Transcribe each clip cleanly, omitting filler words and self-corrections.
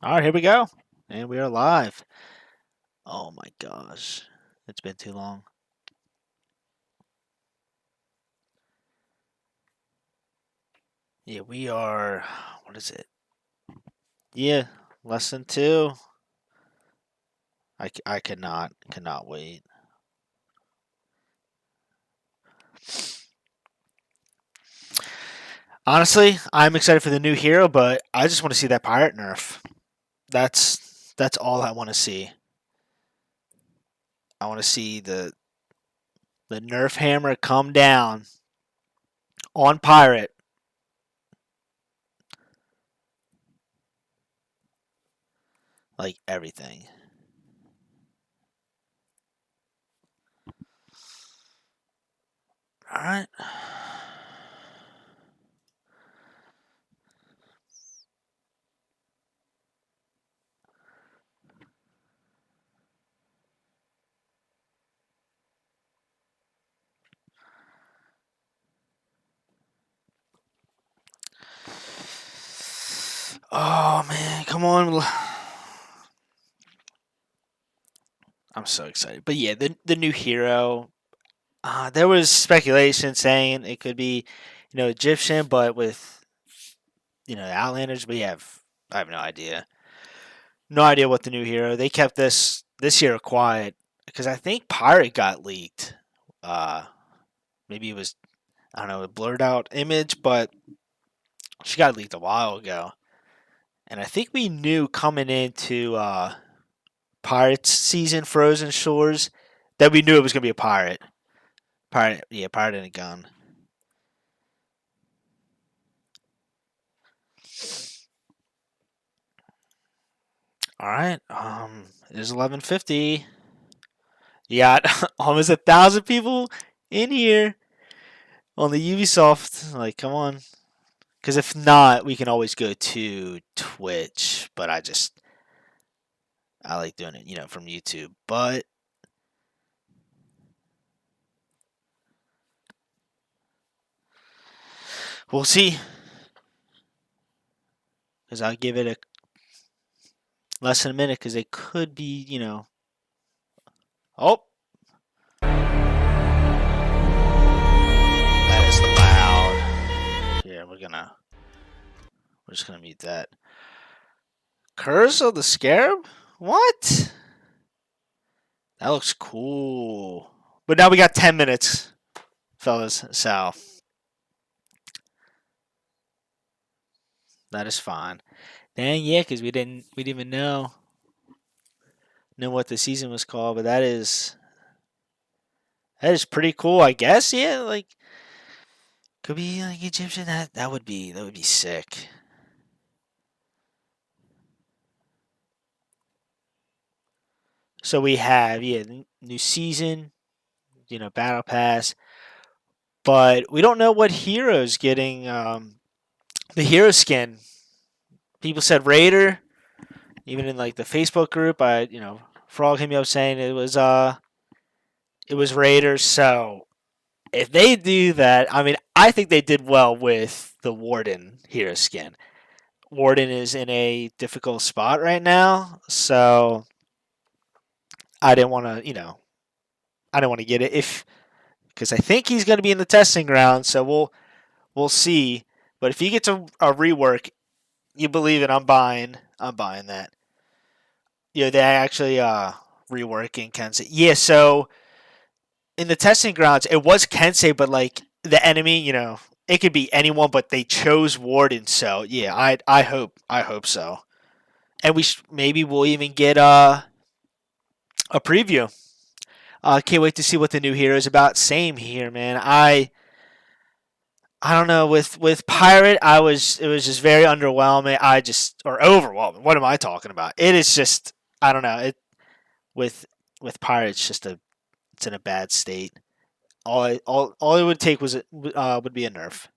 All right, here we go. And we are live. Oh my gosh. It's been too long. Yeah, we are. What is it? Yeah, lesson 2. I cannot wait. Honestly, I'm excited for the new hero, but I just want to see that pirate nerf. That's all I want to see. I want to see the nerf hammer come down on pirate. Like everything. All right. Oh man, come on. I'm so excited. But yeah, the new hero. There was speculation saying it could be, Egyptian, but with the Outlanders, I have no idea. No idea what the new hero. They kept this year quiet because I think Pirate got leaked. Uh, Maybe it was, I don't know, a blurred out image, but she got leaked a while ago. And I think we knew coming into Pirates season, Frozen Shores, that we knew it was gonna be a pirate. Pirate and a gun. All right. It is 11:50. You got almost 1,000 people in here on the Ubisoft. Like, come on. Because if not, we can always go to Twitch. But I like doing it, from YouTube. But we'll see. Because I'll give it a less than a minute. Because it could be, Oh, that is loud. Yeah, we're just gonna mute that. Curse of the Scarab? What? That looks cool. But now we got 10 minutes, fellas. So that is fine. Dang, yeah, because we didn't even know what the season was called. But that is pretty cool, I guess. Yeah, like could be like Egyptian. That would be sick. So we have new season, battle pass, but we don't know what heroes getting the hero skin. People said Raider, even in like the Facebook group. Frog hit me up saying it was Raiders. So if they do that, I mean, I think they did well with the Warden hero skin. Warden is in a difficult spot right now, so I didn't want to, I didn't want to get it because I think he's going to be in the testing ground. So we'll see. But if he gets a rework, you believe it, I'm buying that. They actually reworking Kensei. Yeah, so in the testing grounds, it was Kensei, but like the enemy, it could be anyone, but they chose Warden. So yeah, I hope so. And maybe we'll even get a preview. Can't wait to see what the new hero is about. Same here, man. I don't know, with Pirate, it was just very underwhelming. Or overwhelming. What am I talking about? It is just, I don't know. With Pirate, it's in a bad state. All it would take would be a nerf,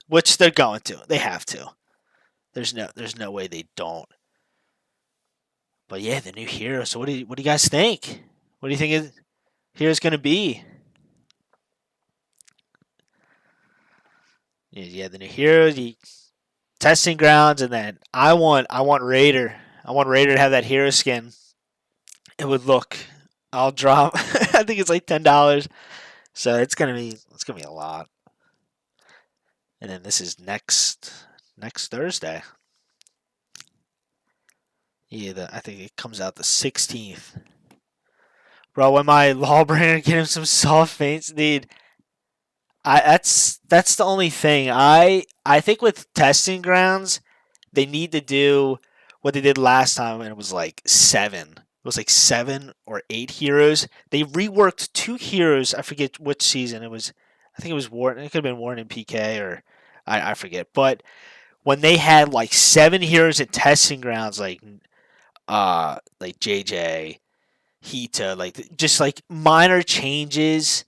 which they're going to. They have to. There's no way they don't. But yeah, the new hero. So what do you guys think? What do you think hero's gonna be? Yeah, the new hero, the testing grounds, and then I want Raider. I want Raider to have that hero skin. It would look. I'll drop. I think it's like $10. So it's gonna be a lot. And then this is next Thursday. Yeah, I think it comes out the 16th. Bro, when my Lawbringer get him some soft feints, dude. That's the only thing. I think with testing grounds, they need to do what they did last time, and it was like seven. It was like 7 or 8 heroes. They reworked 2 heroes. I forget which season it was. I think it was Warden. It could have been Warden and PK, or I forget. But when they had like 7 heroes at testing grounds, like JJ, Hita, like just like minor changes,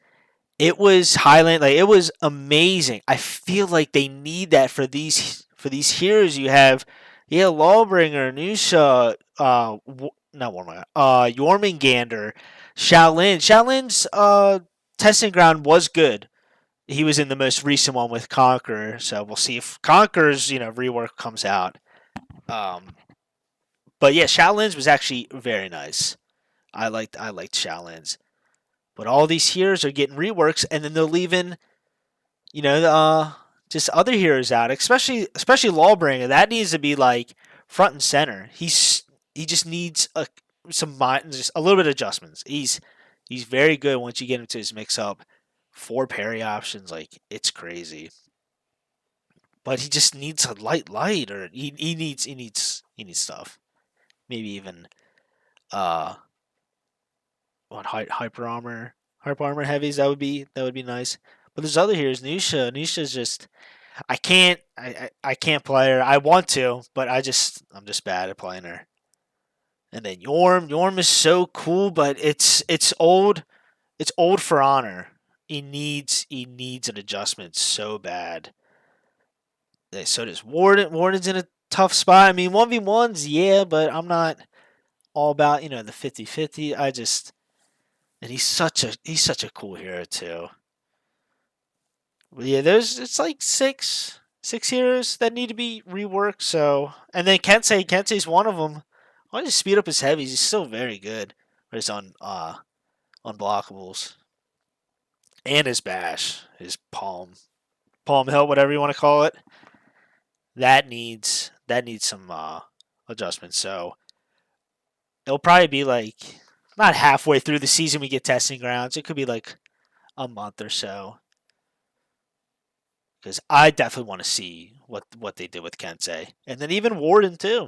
it was Highland, like it was amazing. I feel like they need that for these heroes. You have, yeah, Lawbringer, Nusha, not Warminger, Jormungandr, Shaolin. Shaolin's testing ground was good. He was in the most recent one with Conqueror, so we'll see if Conqueror's rework comes out. Um, but yeah, Shaolin's was actually very nice. I liked Shaolin's. But all these heroes are getting reworks, and then they're leaving, just other heroes out, especially Lawbringer. That needs to be like front and center. He just needs just a little bit of adjustments. He's very good once you get into his mix up. 4 parry options, like it's crazy. But he just needs a light, or he needs stuff. Maybe even uh hyper armor heavies. That would be nice. But there's other heroes. Nisha's just I can't play her. I want to, but I'm just bad at playing her. And then Yorm is so cool, but it's old. It's old for honor. He needs an adjustment so bad. So does Warden. Warden's in a tough spot. I mean, 1v1s, yeah, but I'm not all about the 50-50. And he's such a cool hero too. But yeah, it's like six heroes that need to be reworked. So, and then Kensei's one of them. I'll just speed up his heavies. He's still very good. But it's on unblockables, and his bash, his palm hilt, whatever you want to call it. That needs some adjustments. So it'll probably be like not halfway through the season we get testing grounds. It could be like a month or so. Because I definitely want to see what they did with Kensei, and then even Warden too.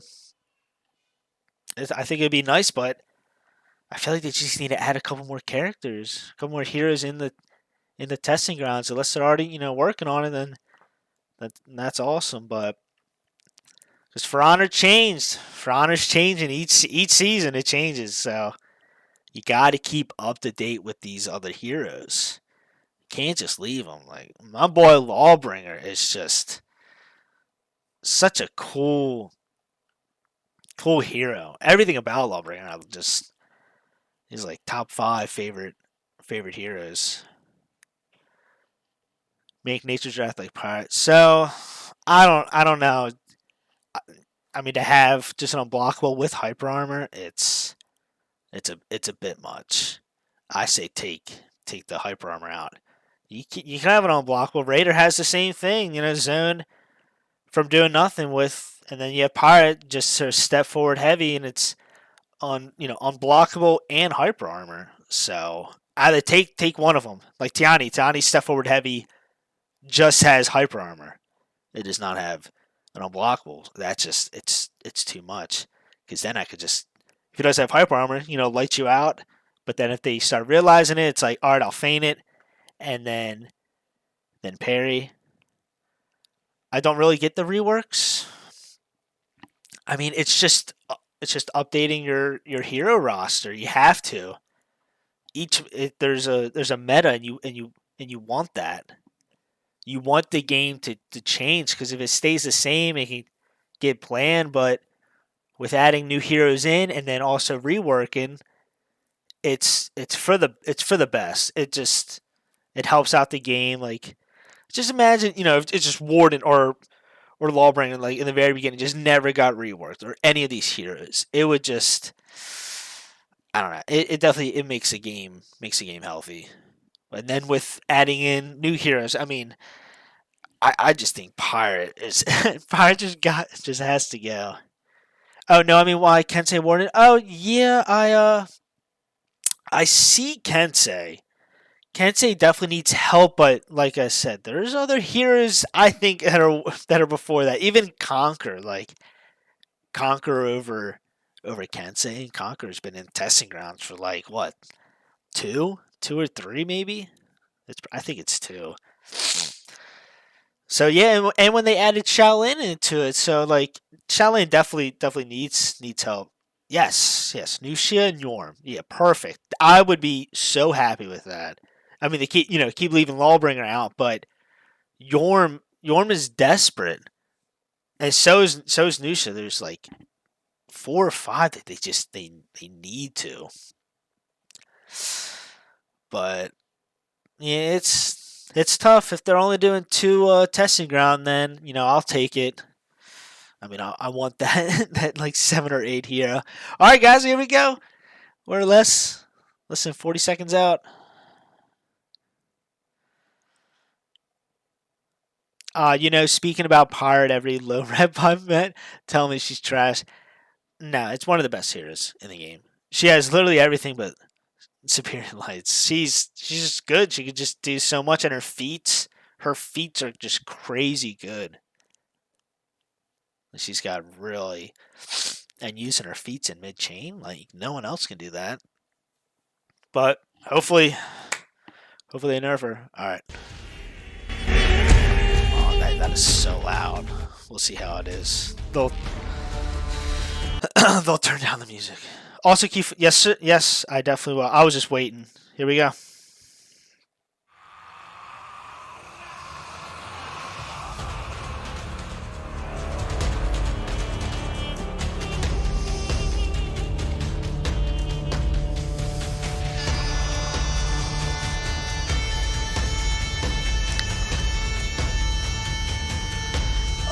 I think it'd be nice, but I feel like they just need to add a couple more characters, a couple more heroes in the testing grounds. Unless they're already working on it, then that's awesome. But because For Honor's changing each season. It changes, so you got to keep up to date with these other heroes. Can't just leave them. Like my boy Lawbringer is just such a cool hero. Everything about Lawbringer just is like top 5 favorite heroes. Make nature's wrath like pirate. So I don't know. I mean, to have just an unblockable with hyper armor, it's a bit much. I say take the hyper armor out. You can have an unblockable. Raider has the same thing, zone from doing nothing with, and then you have pirate just sort of step forward heavy, and it's on unblockable and hyper armor. So either take one of them, like Tiani step forward heavy just has hyper armor. It does not have an unblockable. That's just it's too much. Because then I could just, if he does have hyper armor, light you out. But then if they start realizing it, it's like, all right, I'll feign it, and then parry. I don't really get the reworks. I mean, it's just updating your hero roster. You have to. There's a meta, and you want that. You want the game to change, because if it stays the same, it can get bland. But with adding new heroes in and then also reworking, it's for the best. It helps out the game. Like, just imagine, if it's just Warden or or Lawbringer, like in the very beginning, just never got reworked, or any of these heroes, it would just, I don't know. It definitely it makes a game healthy. And then with adding in new heroes, I mean, I just think Pirate is Pirate just has to go. Oh no, I mean why Kensei Warden? Oh yeah, I see Kensei. Kensei definitely needs help, but like I said, there's other heroes I think that are before that. Even Conquer, like Conquer over Kensei. Conquer's been in testing grounds for like what, two or three maybe. I think it's two. So yeah, and when they added Shaolin into it, so like Shaolin definitely needs help. Yes, Nuxia and Yorm. Yeah, perfect. I would be so happy with that. I mean, they keep leaving Lawbringer out, but Yorm is desperate, and so is Nuxia. There's like 4 or 5 that they need to. But yeah, it's tough if they're only doing 2 testing ground. Then I'll take it. I mean, I want that like 7 or 8 hero. All right, guys, here we go. We're less than 40 seconds out. Speaking about Pirate, every low rep I've met tell me she's trash. No, it's one of the best heroes in the game. She has literally everything but superior lights. She's just good. She could just do so much, and her feats are just crazy good. She's got really, and using her feats in mid chain, like no one else can do that. But hopefully they nerf her. All right. Oh, that is so loud. We'll see how it is. They'll turn down the music. Also, Keith, yes, sir. Yes, I definitely will. I was just waiting. Here we go.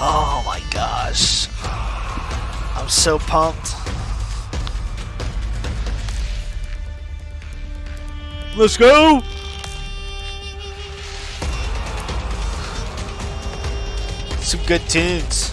Oh my gosh. I'm so pumped. Let's go! Some good tunes.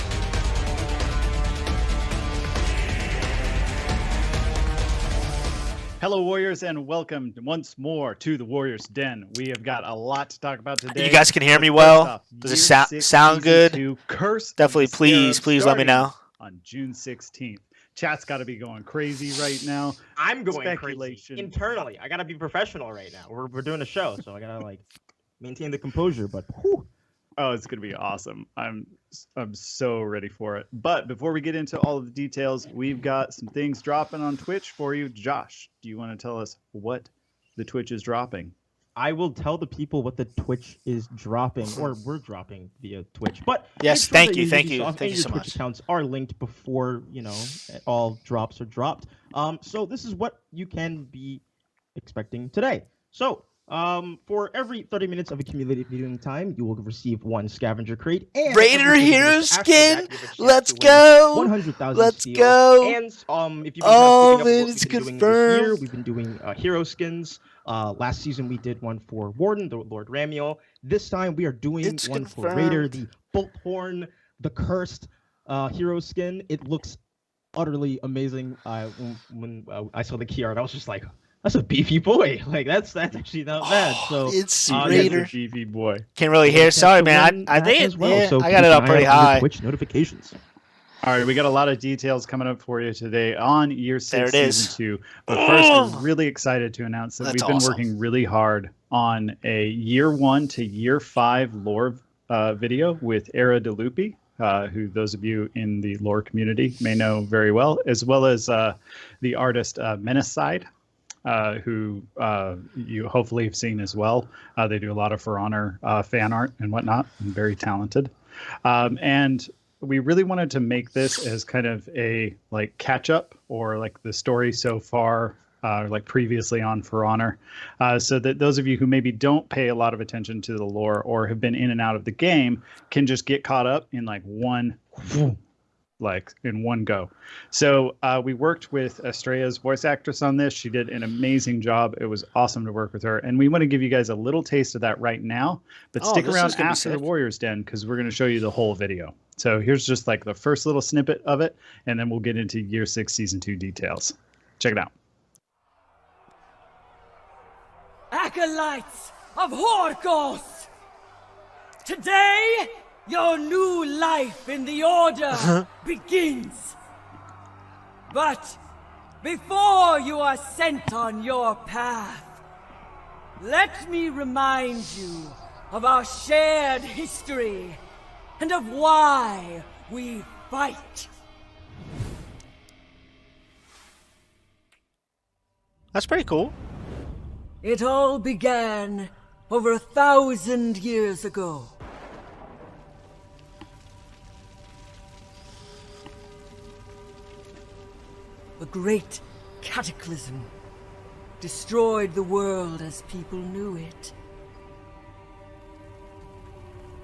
Hello, Warriors, and welcome once more to the Warriors Den. We have got a lot to talk about today. You guys can hear me well? Does it sound good? Curse Definitely, please let me know. On June 16th. Chat's got to be going crazy right now. I'm going crazy internally. I got to be professional right now. We're doing a show, so I got to maintain the composure, but whew. Oh, it's going to be awesome. I'm so ready for it. But before we get into all of the details, we've got some things dropping on Twitch for you. Josh, do you want to tell us what the Twitch is dropping? I will tell the people what the Twitch is dropping, or we're dropping via Twitch. But yes, thank you so much. Accounts are linked before all drops are dropped. So this is what you can be expecting today. So for every 30 minutes of accumulated viewing time, you will receive 1 scavenger crate and Raider Hero skin. Let's go. 100,000. Let's go. And if you've been it's confirmed. We've been doing hero skins. Last season we did one for Warden, the Lord Ramiel. This time we are doing one for Raider, the Bolthorn, the Cursed hero skin. It looks utterly amazing. When I saw the key art, I was just like, that's a beefy boy. Like that's actually not bad. So it's Raider. It's a beefy boy. Can't really hear. Sorry, man. I think so I got it up pretty high. Twitch notifications. All right, we got a lot of details coming up for you today on Year 6 Season 2. But first, we're really excited to announce that we've been working really hard on a Year 1 to Year 5 lore video with Era DeLupi, who those of you in the lore community may know very well, as well as the artist Menacide, who you hopefully have seen as well. They do a lot of For Honor fan art and whatnot, and very talented. And we really wanted to make this as kind of a catch up, or like the story so far like previously on For Honor, so that those of you who maybe don't pay a lot of attention to the lore or have been in and out of the game can just get caught up in like in one go. So we worked with Estrella's voice actress on this. She did an amazing job. It was awesome to work with her. And we want to give you guys a little taste of that right now, but stick around after the Warriors Den because we're going to show you the whole video. So here's just like the first little snippet of it, and then we'll get into Year 6 Season 2 details. Check it out. Acolytes of Horkos! Today, your new life in the Order begins. But before you are sent on your path, let me remind you of our shared history and of why we fight. That's pretty cool. It all began over 1,000 years ago. A great cataclysm destroyed the world as people knew it.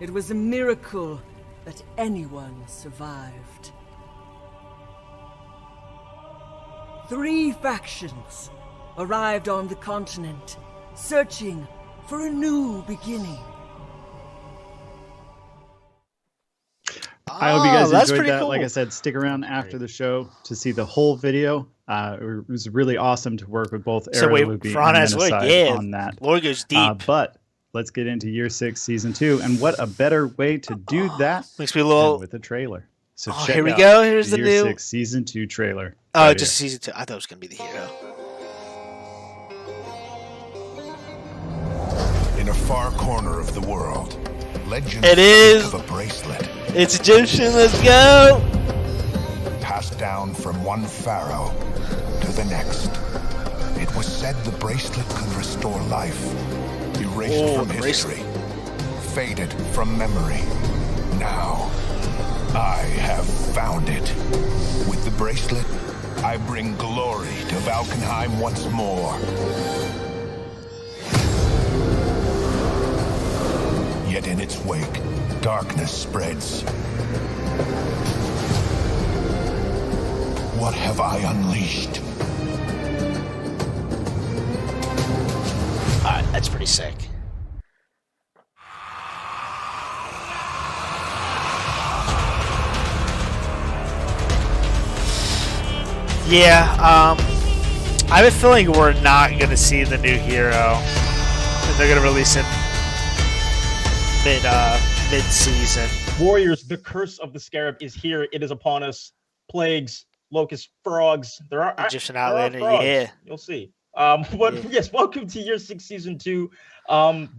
It was a miracle that anyone survived. 3 factions arrived on the continent, searching for a new beginning. I hope you guys enjoyed that. Cool. Like I said, stick around after the show to see the whole video. It was really awesome to work with both Aaron and Luby on that. Lord goes deep. But let's get into Year 6 Season 2. And what a better way to do that makes me a little... than with a trailer. So check here we go. Here's the Year new... 6 Season 2 trailer. Oh, right just Season 2. I thought it was going to be the hero. In a far corner of the world, legends of a bracelet. It's Egyptian, let's go! Passed down from one pharaoh to the next. It was said the bracelet could restore life, erased from history, faded from memory. Now, I have found it. With the bracelet, I bring glory to Valkenheim once more. Yet in its wake, darkness spreads. What have I unleashed? Alright, that's pretty sick. Yeah, I have a feeling we're not going to see the new hero. And they're going to release it mid-season. Warriors, the curse of the Scarab is here. It is upon us. Plagues, locusts, frogs. There are Egyptian Outlander, yeah. You'll see. Yes, welcome to Year 6 Season 2.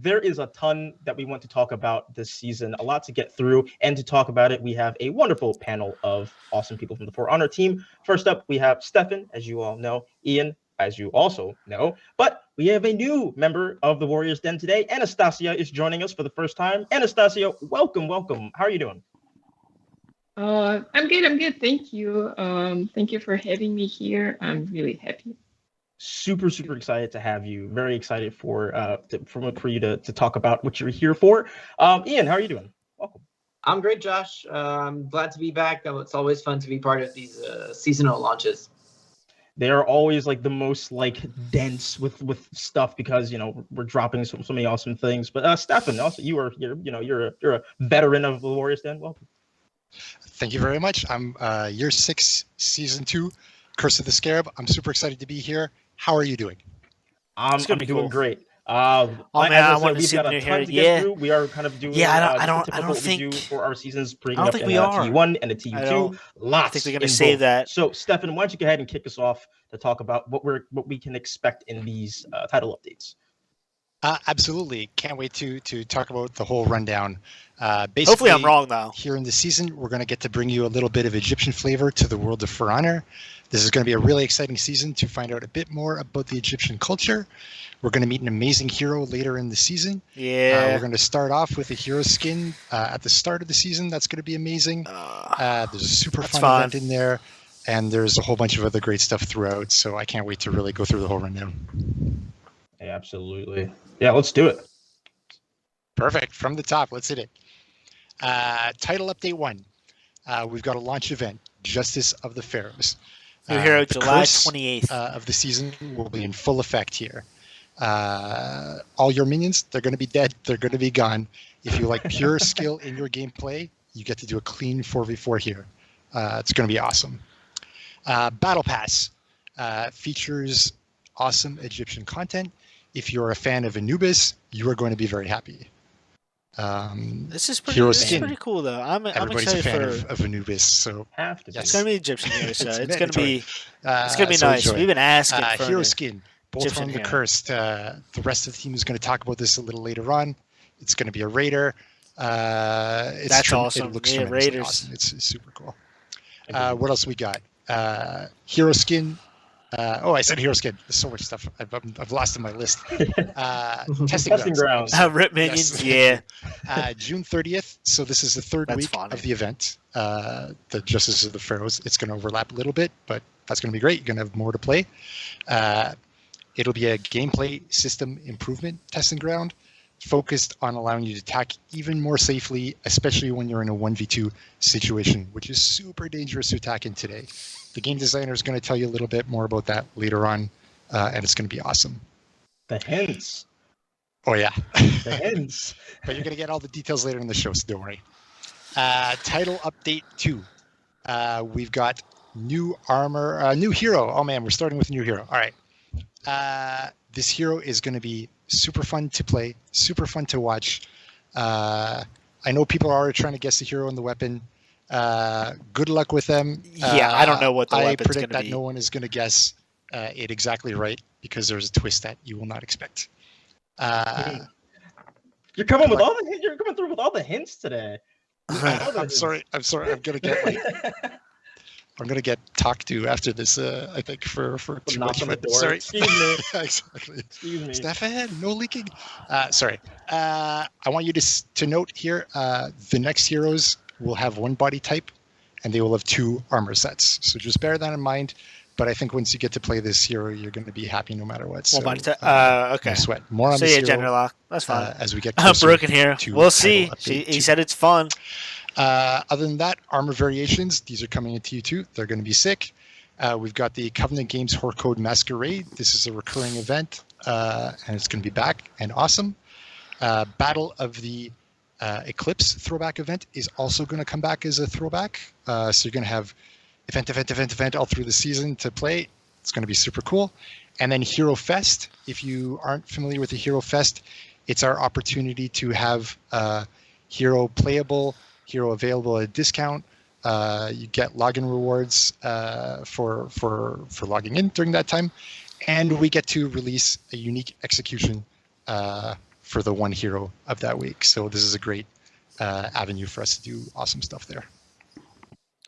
There is a ton that we want to talk about this season, a lot to get through, and to talk about it, we have a wonderful panel of awesome people from the For Honor team. First up, we have Stefan, as you all know, Ian, as you also know, but we have a new member of the Warriors Den today. Anastasia is joining us for the first time. Anastasia, welcome. How are you doing? I'm good. Thank you. Thank you for having me here. I'm really happy. Super excited to have you. Very excited for you to talk about what you're here for. Ian, how are you doing? Welcome. I'm great, Josh. I'm glad to be back. It's always fun to be part of these seasonal launches. They're always like the most like dense with stuff because we're dropping so many awesome things. But Stefan, also you're a veteran of the Warriors Den. Welcome. Thank you very much. I'm Year 6 Season 2, Curse of the Scarab. I'm super excited to be here. How are you doing? I'm doing great. I want to see the new hero. Yeah, we are kind of doing. Yeah, I don't think for our seasons. I don't think we are. T1 and a T2. Lots. I think we're going to save that. So, Stefan, why don't you go ahead and kick us off to talk about what we can expect in these title updates? Absolutely. Can't wait to talk about the whole rundown. Basically, hopefully I'm wrong, though. Here in the season, we're going to get to bring you a little bit of Egyptian flavor to the world of For Honor. This is going to be a really exciting season to find out a bit more about the Egyptian culture. We're going to meet an amazing hero later in the season. Yeah. We're going to start off with a hero skin at the start of the season. That's going to be amazing. There's a super fun event in there. and there's a whole bunch of other great stuff throughout. So I can't wait to really go through the whole rundown. Yeah, absolutely. Yeah, let's do it. Perfect. From the top, let's hit it. Title update 1. We've got a launch event, Justice of the Pharaohs. New hero, the July curse, 28th. Of the season will be in full effect here. All your minions, they're going to be dead. They're going to be gone. If you like pure skill in your gameplay, you get to do a clean 4v4 here. It's going to be awesome. Battle Pass features awesome Egyptian content. If you're a fan of Anubis, you are going to be very happy. This is pretty cool, though. I'm Everybody's excited a fan of Anubis, so it's going to be Egyptian here, so it's going to mandatory. be nice. Enjoy. We've been asking for hero skin, both Egyptian from the hero. Cursed. The rest of the team is going to talk about this a little later on. It's going to be a Raider. That's awesome. It looks Raiders. awesome. It's super cool. What else we got? Hero skin. I said hero skin. There's so much stuff. I've lost in my list. Testing grounds. Rip minions, yeah. June 30th. So this is the third That's week funny. of the event. The Justice of the Pharaohs. It's going to overlap a little bit, but that's going to be great. You're going to have more to play. It'll be a gameplay system improvement testing ground, focused on allowing you to attack even more safely, especially when you're in a 1v2 situation, which is super dangerous to attack in today. The game designer is going to tell you a little bit more about that later on, and it's going to be awesome. The hints. Oh, yeah. The hints. But you're going to get all the details later in the show, so don't worry. Title update 2. We've got new armor, new hero. Oh, man, we're starting with a new hero. All right. This hero is going to be super fun to play, super fun to watch. I know people are already trying to guess the hero and the weapon. Good luck with them. Yeah, I don't know what the I weapon's predict going to that be. no one is going to guess it exactly right because there's a twist that you will not expect. You're coming with all the You're coming through with all the hints today. I'm sorry. I'm gonna get talked to after this. I think for too much. On the door. Sorry. Excuse me. Exactly. Excuse me. Stefan, no leaking. Sorry. I want you to note here. The next heroes will have one body type, and they will have 2 armor sets. So just bear that in mind. But I think once you get to play this hero, you're going to be happy no matter what. So, One body type. Okay. No sweat. More on So this yeah, hero, general lock. That's fine. as we get closer Broken here. to We'll see. title He update 2. said it's fun. Other than that, armor variations, these are coming into you too. They're going to be sick. We've got the Covenant Games Horde Code Masquerade. This is a recurring event, and it's going to be back and awesome. Battle of the Eclipse throwback event is also going to come back as a throwback. So you're going to have event all through the season to play. It's going to be super cool. And then Hero Fest. If you aren't familiar with the Hero Fest, it's our opportunity to have hero playable, hero available at a discount. You get login rewards for logging in during that time, and we get to release a unique execution for the one hero of that week. So this is a great avenue for us to do awesome stuff there.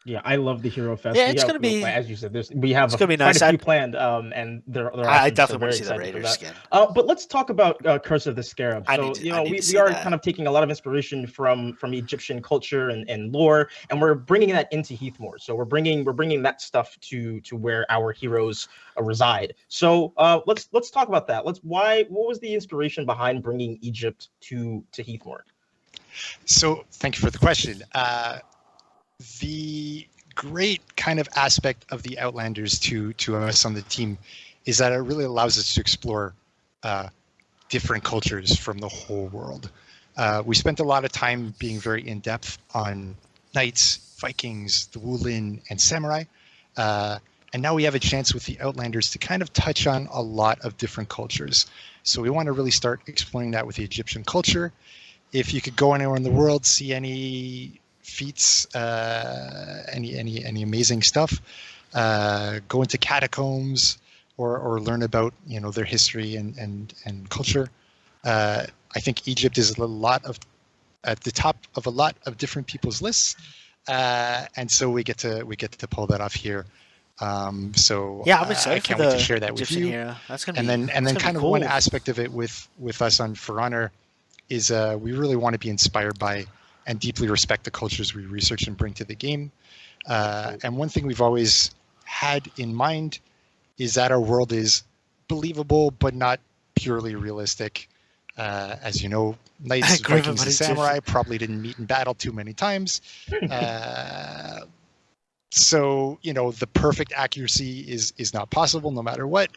Yeah, I love the Hero Fest. Yeah, it's going to be, as you said, we have quite nice. A few planned, and they're awesome. I definitely want so to see the Raiders skin. But let's talk about Curse of the Scarab. So, we are that. kind of taking a lot of inspiration from Egyptian culture and lore, and we're bringing that into Heathmoor. So we're bringing that stuff to where our heroes reside. So let's talk about that. What was the inspiration behind bringing Egypt to Heathmoor? So thank you for the question. The great kind of aspect of the Outlanders to us on the team is that it really allows us to explore different cultures from the whole world. We spent a lot of time being very in-depth on knights, Vikings, the Wulin, and samurai. And now we have a chance with the Outlanders to kind of touch on a lot of different cultures. So we want to really start exploring that with the Egyptian culture. If you could go anywhere in the world, see any feats, any amazing stuff, go into catacombs or learn about their history and culture. I think Egypt is at the top of a lot of different people's lists, and so we get to pull that off here. So yeah, I'm excited. I can't wait to share that with you. Hero. That's gonna and be, then kind of cool. one aspect of it with us on For Honor is we really want to be inspired by and deeply respect the cultures we research and bring to the game. And one thing we've always had in mind is that our world is believable but not purely realistic. As you know, knights, Vikings, and samurai probably didn't meet in battle too many times. So, the perfect accuracy is not possible no matter what.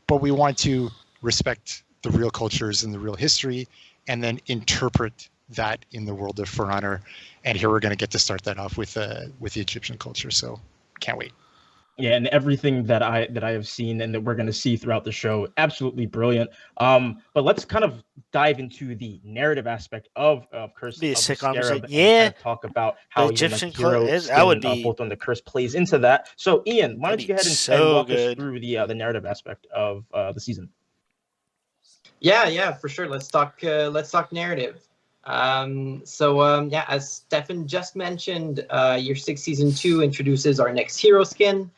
But we want to respect the real cultures and the real history and then interpret that in the world of For Honor. And here we're going to get to start that off with the Egyptian culture. So can't wait. Yeah, and everything that I have seen and that we're going to see throughout the show, absolutely brilliant. But let's kind of dive into the narrative aspect of Curse of the Scarab. And talk about how the Egyptian hero both on the Curse plays into that. So, Ian, why don't you go ahead and walk us through the narrative aspect of the season? Yeah, for sure. Let's talk narrative. As Stefan just mentioned, Year 6 Season 2 introduces our next hero skin.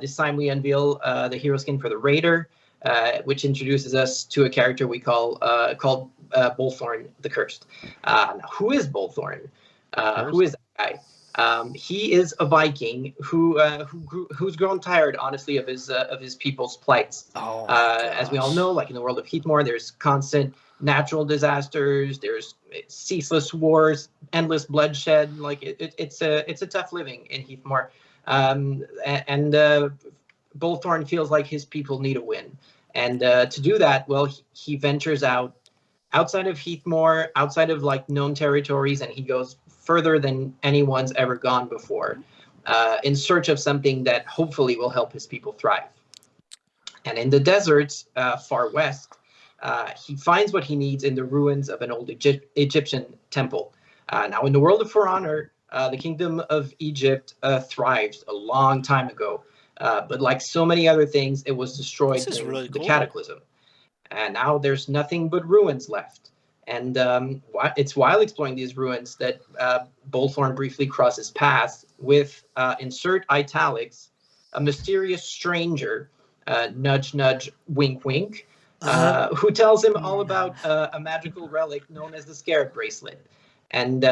This time we unveil the hero skin for the Raider, which introduces us to a character we called Bolthorn the Cursed. Who is Bolthorn? Who is that guy? He is a Viking who's grown tired, honestly, of his people's plights. As we all know, like in the world of Heathmore, there's constant natural disasters, there's ceaseless wars, endless bloodshed. Like it's a tough living in Heathmore. Bolthorn feels like his people need a win. And to do that, well, he ventures outside of Heathmore, outside of like known territories, and he goes further than anyone's ever gone before, in search of something that hopefully will help his people thrive. And in the deserts far west, he finds what he needs in the ruins of an old Egyptian temple. Now, in the world of For Honor, the Kingdom of Egypt thrived a long time ago, but like so many other things, it was destroyed in the Cataclysm. And now there's nothing but ruins left. And it's while exploring these ruins that Bolthorn briefly crosses paths with, insert italics, a mysterious stranger, nudge, nudge, wink, wink, who tells him all about a magical relic known as the Scarab bracelet. And,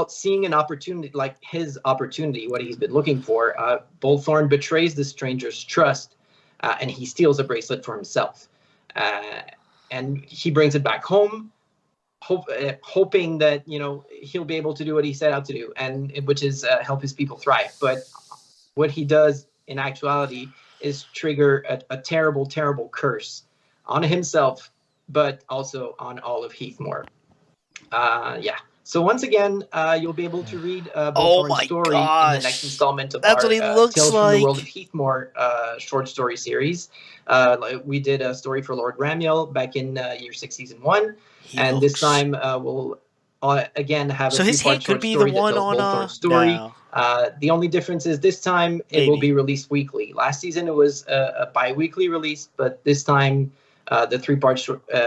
seeing an opportunity, like his opportunity, what he's been looking for, Bolthorn betrays the stranger's trust, and he steals a bracelet for himself. And he brings it back home, hoping that, he'll be able to do what he set out to do, and which is help his people thrive. But what he does in actuality is trigger a terrible, terrible curse on himself, but also on all of Heathmore. So once again, you'll be able to read Bolthorn's story in the next installment of our Tales from the World of Heathmore short story series. We did a story for Lord Ramiel back in Year 6 Season 1, and this time we'll again have a three-part short story that tells Bolthorn's story. No. The only difference is this time it will be released weekly. Last season it was a bi-weekly release, but this time the three-part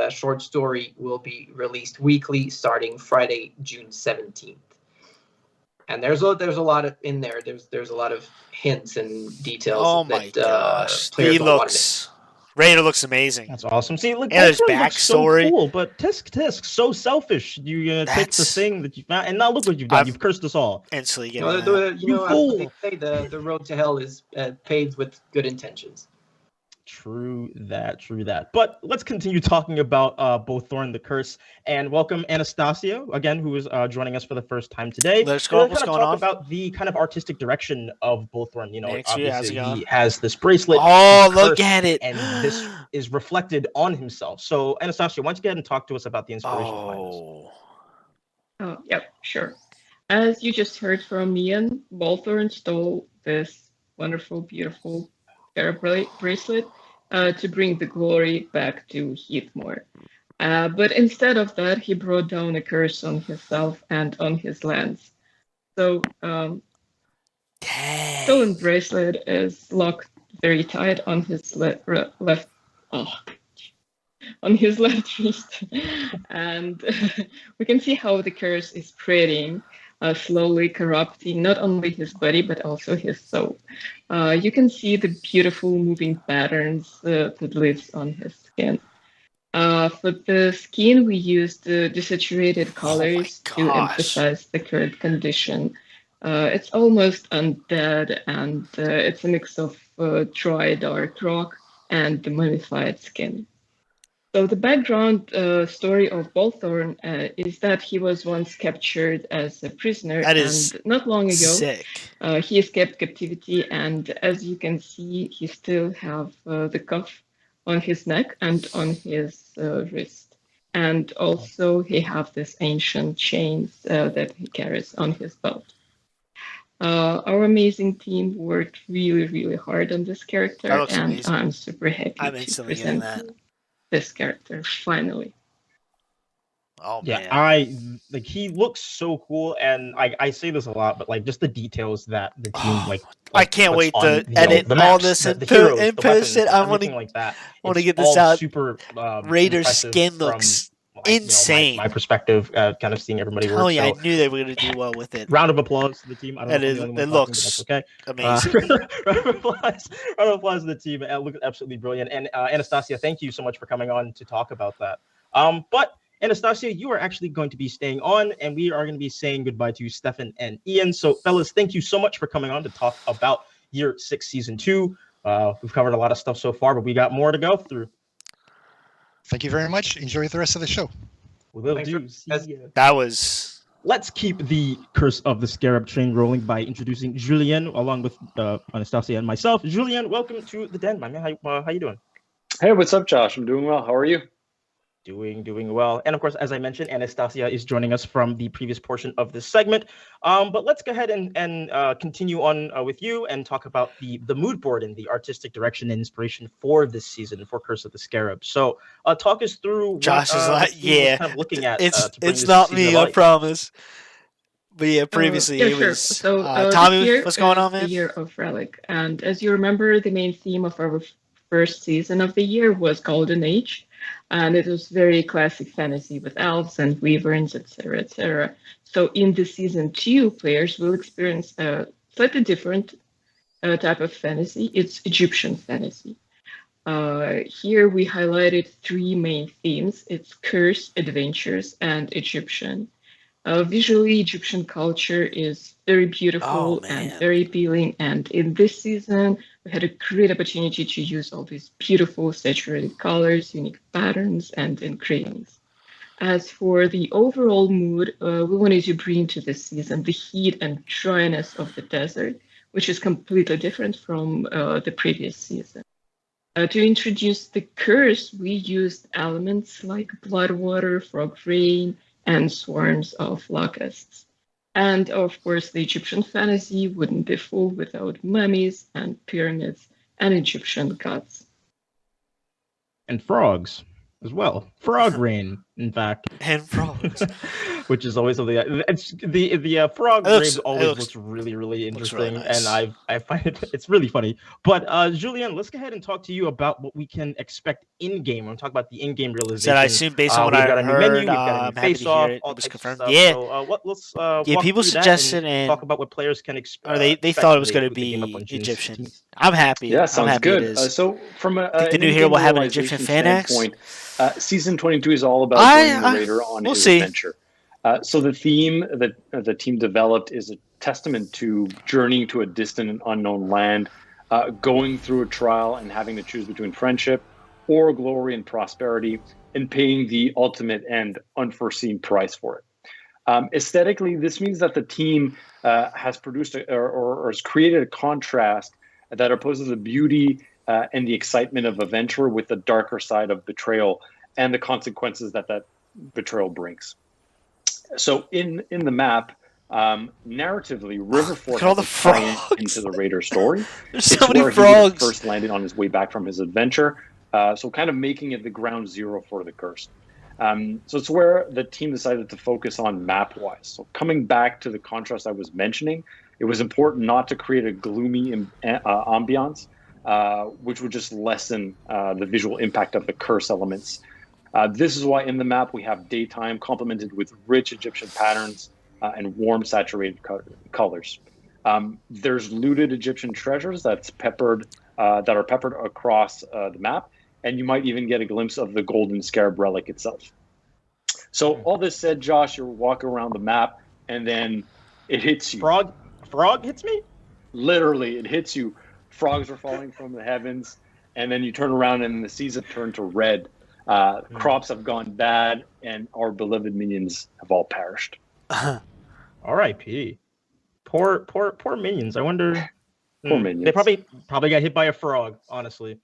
short story will be released weekly starting Friday, June 17th. And there's a lot in there. There's a lot of hints and details. Oh my gosh! Raider looks amazing. That's awesome. See, look, his backstory. So cool, but tisk, so selfish. You take the thing that you found, and now look what you've done. You've cursed us all. Instantly getting they say the road to hell is paved with good intentions. True that. But let's continue talking about Bolthorn the Curse, and welcome Anastasia again, who is joining us for the first time today. Let's go. What's going on? About the kind of artistic direction of Bolthorn. Obviously he has this bracelet. Oh, look at it! And this is reflected on himself. So Anastasia, why don't you go ahead and talk to us about the inspiration behind this? Oh, yep, sure. As you just heard from Ian, Bolthorn stole this wonderful, beautiful Scarab bracelet to bring the glory back to Heathmore. But instead of that, he brought down a curse on himself and on his lands. So, stolen bracelet is locked very tight on his left wrist, and we can see how the curse is spreading, slowly corrupting not only his body but also his soul. You can see the beautiful moving patterns that lives on his skin. For the skin, we used desaturated colors to emphasize the current condition It's almost undead, and it's a mix of dry dark rock and the mummified skin. So the background story of Bullthorn is that he was once captured as a prisoner, and not long ago he escaped captivity. And as you can see, he still have the cuff on his neck and on his wrist, and also he have this ancient chains that he carries on his belt. Our amazing team worked really hard on this character, and amazing. I'm super happy to present this character finally. Oh yeah, man. He looks so cool, and I say this a lot, but like just the details that the team I can't wait to edit all this and post it. I want to like that. I want to get this out. Super Raider's skin looks insane. My perspective, kind of seeing everybody work. Oh yeah, I knew they were going to do well with it. Round of applause to the team. I don't know it looks okay. Amazing. Round of applause to the team. It looked absolutely brilliant. And Anastasia, thank you so much for coming on to talk about that. But Anastasia, you are actually going to be staying on, and we are going to be saying goodbye to Stefan and Ian. So, fellas, thank you so much for coming on to talk about Year 6 Season 2. We've covered a lot of stuff so far, but we got more to go through. Thank you very much. Enjoy the rest of the show. That was... Let's keep the Curse of the Scarab train rolling by introducing Julien, along with Anastasia and myself. Julien, welcome to the den, my man. How you doing? Hey, what's up, Josh? I'm doing well. How are you? Doing well. And of course, as I mentioned, Anastasia is joining us from the previous portion of this segment. But let's go ahead and continue on with you and talk about the mood board and the artistic direction and inspiration for this season for Curse of the Scarab. So talk us through Josh is like, yeah, kind of looking at it's not me, I promise. But yeah, previously it was so, Tommy, what's going on, man? The year of Relic. And as you remember, the main theme of our first season of the year was Golden Age. And it was very classic fantasy with elves and wyverns, etc., etc. So in the season 2, players will experience a slightly different type of fantasy. It's Egyptian fantasy. Here we highlighted 3 main themes. It's curse, adventures, and Egyptian. Visually, Egyptian culture is very beautiful and very appealing. And in this season, we had a great opportunity to use all these beautiful saturated colors, unique patterns, and engravings. As for the overall mood, we wanted to bring to this season the heat and dryness of the desert, which is completely different from the previous season. To introduce the curse, we used elements like blood water, frog rain, and swarms of locusts. And of course, the Egyptian fantasy wouldn't be full without mummies and pyramids and Egyptian gods. And frogs as well. Frog rain, in fact. And frogs. Which is always something. It's the frog rain always looks really interesting, really nice. And I find it's really funny. But Julien, let's go ahead and talk to you about what we can expect in game. We'll talk about the in-game realization. So I assume based on what I heard, menu, we've got a new face-off, it was confirmed. Stuff. Yeah, so, let's people suggested and talk about what players can expect. Or they thought it was going to be Egyptian. I'm happy. Yeah, sounds I'm happy good. It is. So from the new hero will have an Egyptian fan X. Season 22 is all about joining the raider on his adventure. So the theme that the team developed is a testament to journeying to a distant and unknown land, going through a trial and having to choose between friendship or glory and prosperity, and paying the ultimate and unforeseen price for it. Aesthetically, this means that the team has produced or has created a contrast that opposes the beauty and the excitement of adventure with the darker side of betrayal and the consequences that betrayal brings. So in the map, narratively, Riverfort has a tie into the Raider story. There's so many frogs. He was first landed on his way back from his adventure, so kind of making it the ground zero for the curse. So it's where the team decided to focus on map-wise. So coming back to the contrast I was mentioning, it was important not to create a gloomy ambiance, which would just lessen the visual impact of the curse elements. This is why in the map we have daytime complemented with rich Egyptian patterns and warm saturated colors. There's looted Egyptian treasures that are peppered across the map, and you might even get a glimpse of the golden scarab relic itself. So all this said, Josh, you're walking around the map, and then it hits you. frog hits me? Literally, it hits you. Frogs are falling from the heavens, and then you turn around and the seas have turned to red. Crops have gone bad, and our beloved minions have all perished. R.I.P. Poor minions. I wonder. Poor minions. They probably got hit by a frog. Honestly,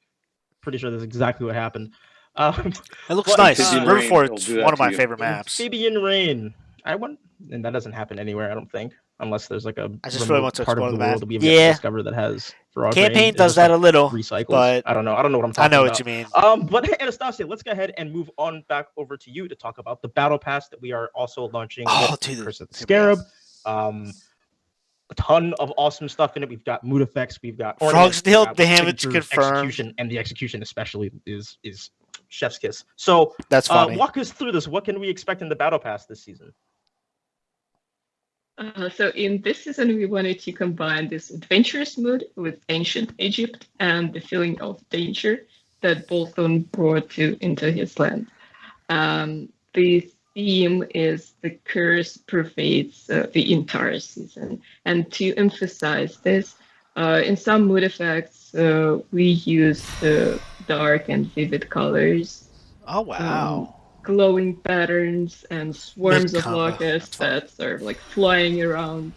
pretty sure that's exactly what happened. It looks nice. Riverfort's one of my favorite maps. Amphibian Rain. And that doesn't happen anywhere, I don't think, unless there's like a I just really want to part explore of the the world map. that we've yet to discover that has frog Campaign rain. does that a little, recycles. but I don't know what I'm talking about. I know what you mean. But Anastasia, let's go ahead and move on back over to you to talk about the battle pass that we are also launching. Curse of the Scarab. A ton of awesome stuff in it. We've got mood effects. We've got frogs deal damage confirmed. Execution, and the execution especially is chef's kiss. So that's funny. Walk us through this. What can we expect in the battle pass this season? So in this season, we wanted to combine this adventurous mood with ancient Egypt and the feeling of danger that Bolton brought into his land. The theme is the curse pervades the entire season. And to emphasize this, in some mood effects, we use dark and vivid colors. Oh, wow. Glowing patterns and swarms of locusts that are like flying around,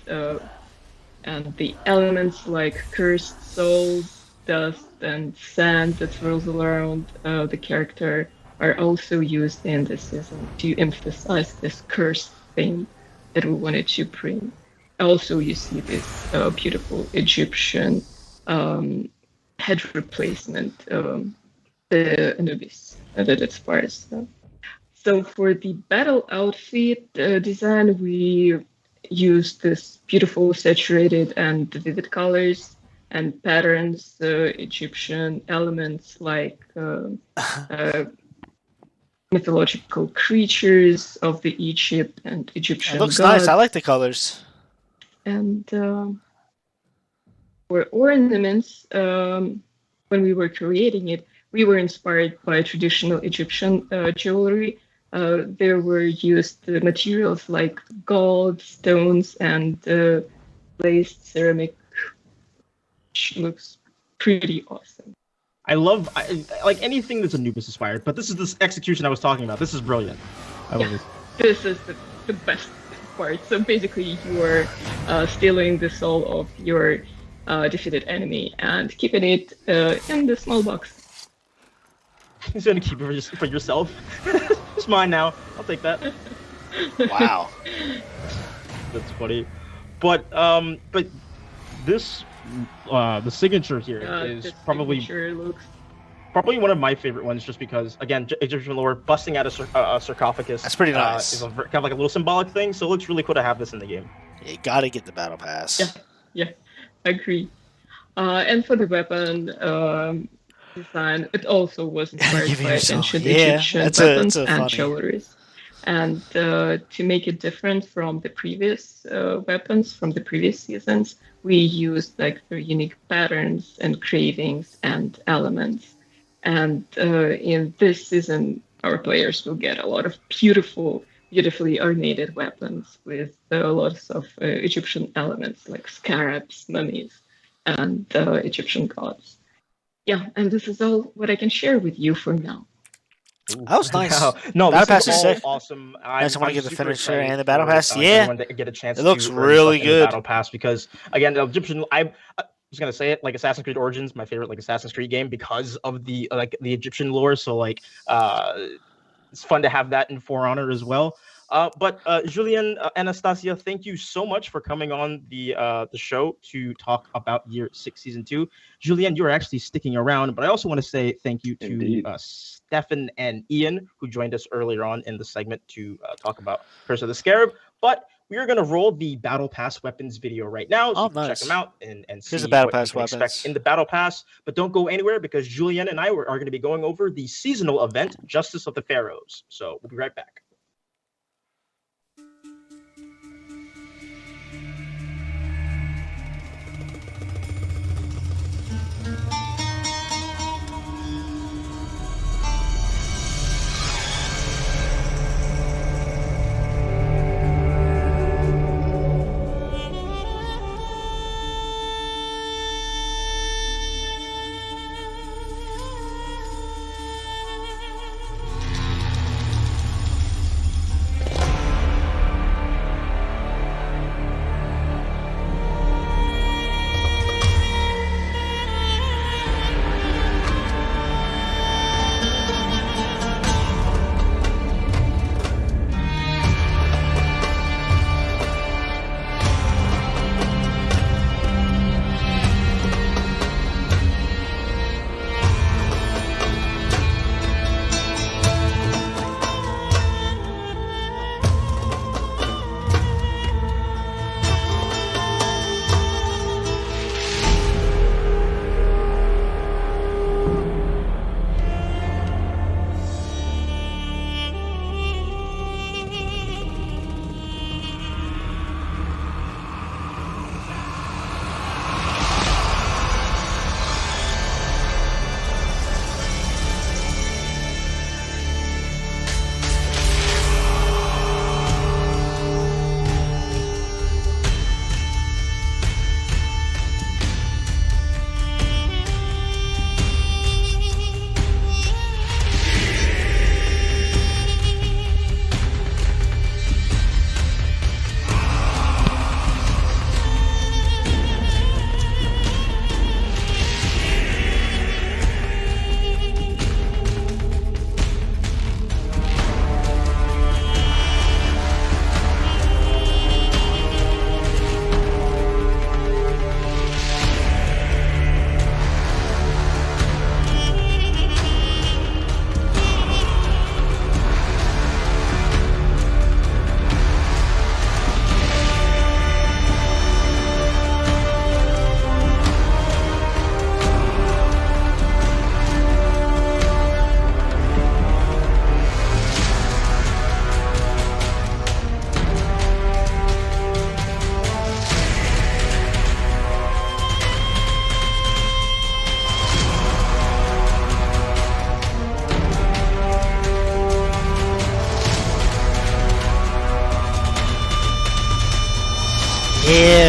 and the elements like cursed souls, dust, and sand that swirls around the character are also used in this season to emphasize this cursed theme that we wanted to bring. Also, you see this beautiful Egyptian head replacement, the Anubis that inspires them. So for the battle outfit design, we used this beautiful saturated and vivid colors and patterns, Egyptian elements like mythological creatures of the Egypt and Egyptian It looks gods. nice. I like the colors. And for ornaments, when we were creating it, we were inspired by traditional Egyptian jewelry. There were used materials like gold, stones, and glazed ceramic, which looks pretty awesome. I like anything that's Anubis inspired, but this is this execution I was talking about. This is brilliant. I love this is the best part. So basically, you are stealing the soul of your defeated enemy and keeping it in the small box. He's gonna keep it for yourself. It's mine now. I'll take that. Wow. That's funny. But this the signature here is probably probably one of my favorite ones, just because again, Egyptian lore, busting out a sarcophagus. That's pretty nice. Is kind of like a little symbolic thing, so it looks really cool to have this in the game. You gotta get the battle pass. Yeah, agree. And for the weapon design, it also was inspired by ancient Egyptian weapons and jewelries. And to make it different from the previous weapons from the previous seasons, we used like very unique patterns and cravings and elements. And in this season, our players will get a lot of beautifully ornated weapons with lots of Egyptian elements like scarabs, mummies, and Egyptian gods. Yeah, and this is all what I can share with you for now. That was nice. No, battle this pass is sick. Awesome. I just want to get the finisher and the battle battle pass. Yeah, get a chance. It looks really good. Battle pass because again, the Egyptian. I was gonna say it like Assassin's Creed Origins, my favorite like Assassin's Creed game because of the the Egyptian lore. So like, it's fun to have that in For Honor as well. But Julien, Anastasia, thank you so much for coming on the show to talk about Year 6 Season 2. Julien, you are actually sticking around, but I also want to say thank you to Stefan and Ian, who joined us earlier on in the segment to talk about Curse of the Scarab. But we are going to roll the Battle Pass weapons video right now, so you can check them out and see the Battle what Pass you can expect in the Battle Pass. But don't go anywhere because Julien and I are going to be going over the seasonal event, Justice of the Pharaohs. So we'll be right back.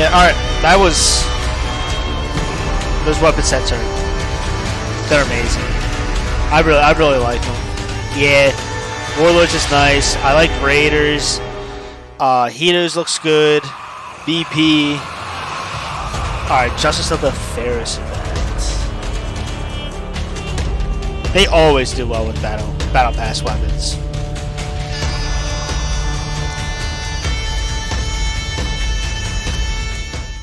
there. All right, that was. Those weapon sets they're amazing. I really like them. Yeah, Warlord's is nice. I like Raiders. Heroes looks good. BP. All right, Justice of the Pharaohs event. They always do well with battle pass weapons.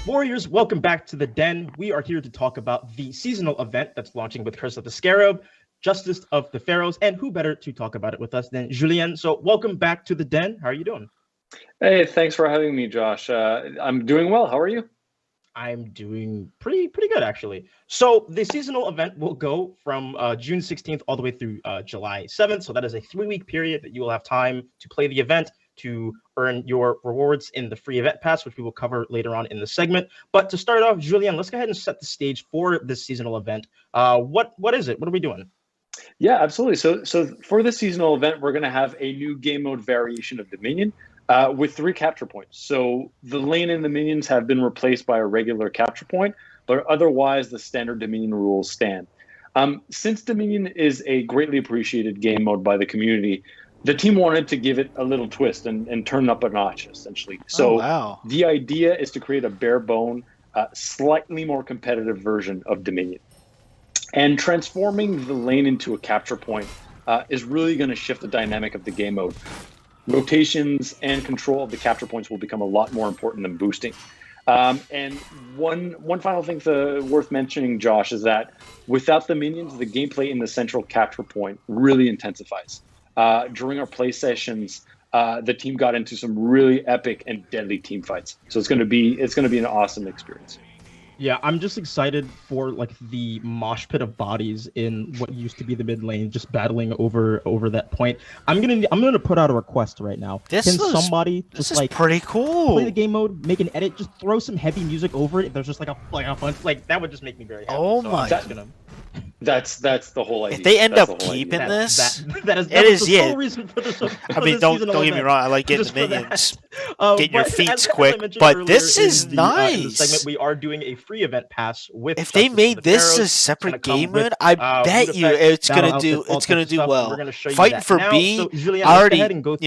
Warriors, welcome back to the Den. We are here to talk about the seasonal event that's launching with Curse of the Scarab, Justice of the Pharaohs, and who better to talk about it with us than Julien. So welcome back to the Den. How are you doing? Hey, thanks for having me, Josh. I'm doing well. How are you? I'm doing pretty good, actually. So the seasonal event will go from June 16th all the way through July 7th. So that is a 3-week period that you will have time to play the event, to earn your rewards in the free event pass, which we will cover later on in the segment. But to start off, Julien, let's go ahead and set the stage for this seasonal event. What is it? What are we doing? Yeah, absolutely. So for the seasonal event, we're going to have a new game mode variation of Dominion with 3 capture points. So the lane and the minions have been replaced by a regular capture point, but otherwise the standard Dominion rules stand. Since Dominion is a greatly appreciated game mode by the community, the team wanted to give it a little twist and turn up a notch, essentially. So the idea is to create a bare bone, slightly more competitive version of Dominion. And transforming the lane into a capture point is really going to shift the dynamic of the game mode. Rotations and control of the capture points will become a lot more important than boosting. And one final thing worth mentioning, Josh, is that without the minions, the gameplay in the central capture point really intensifies. During our play sessions, the team got into some really epic and deadly team fights. So it's going to be an awesome experience. Yeah, I'm just excited for like the mosh pit of bodies in what used to be the mid lane, just battling over that point. I'm gonna put out a request right now. This is like pretty cool. Play the game mode, make an edit, just throw some heavy music over it. If there's just like a bunch, like that would just make me very happy. Oh so my! That's the whole idea. If they end up keeping this, that is the sole reason for this. I mean, don't get me wrong. I like getting the minions, getting your feats quick, but this is nice. In the segment, we are doing a free event pass with. If they made this a separate game mode, I bet you it's gonna do well. Fighting for B, I already go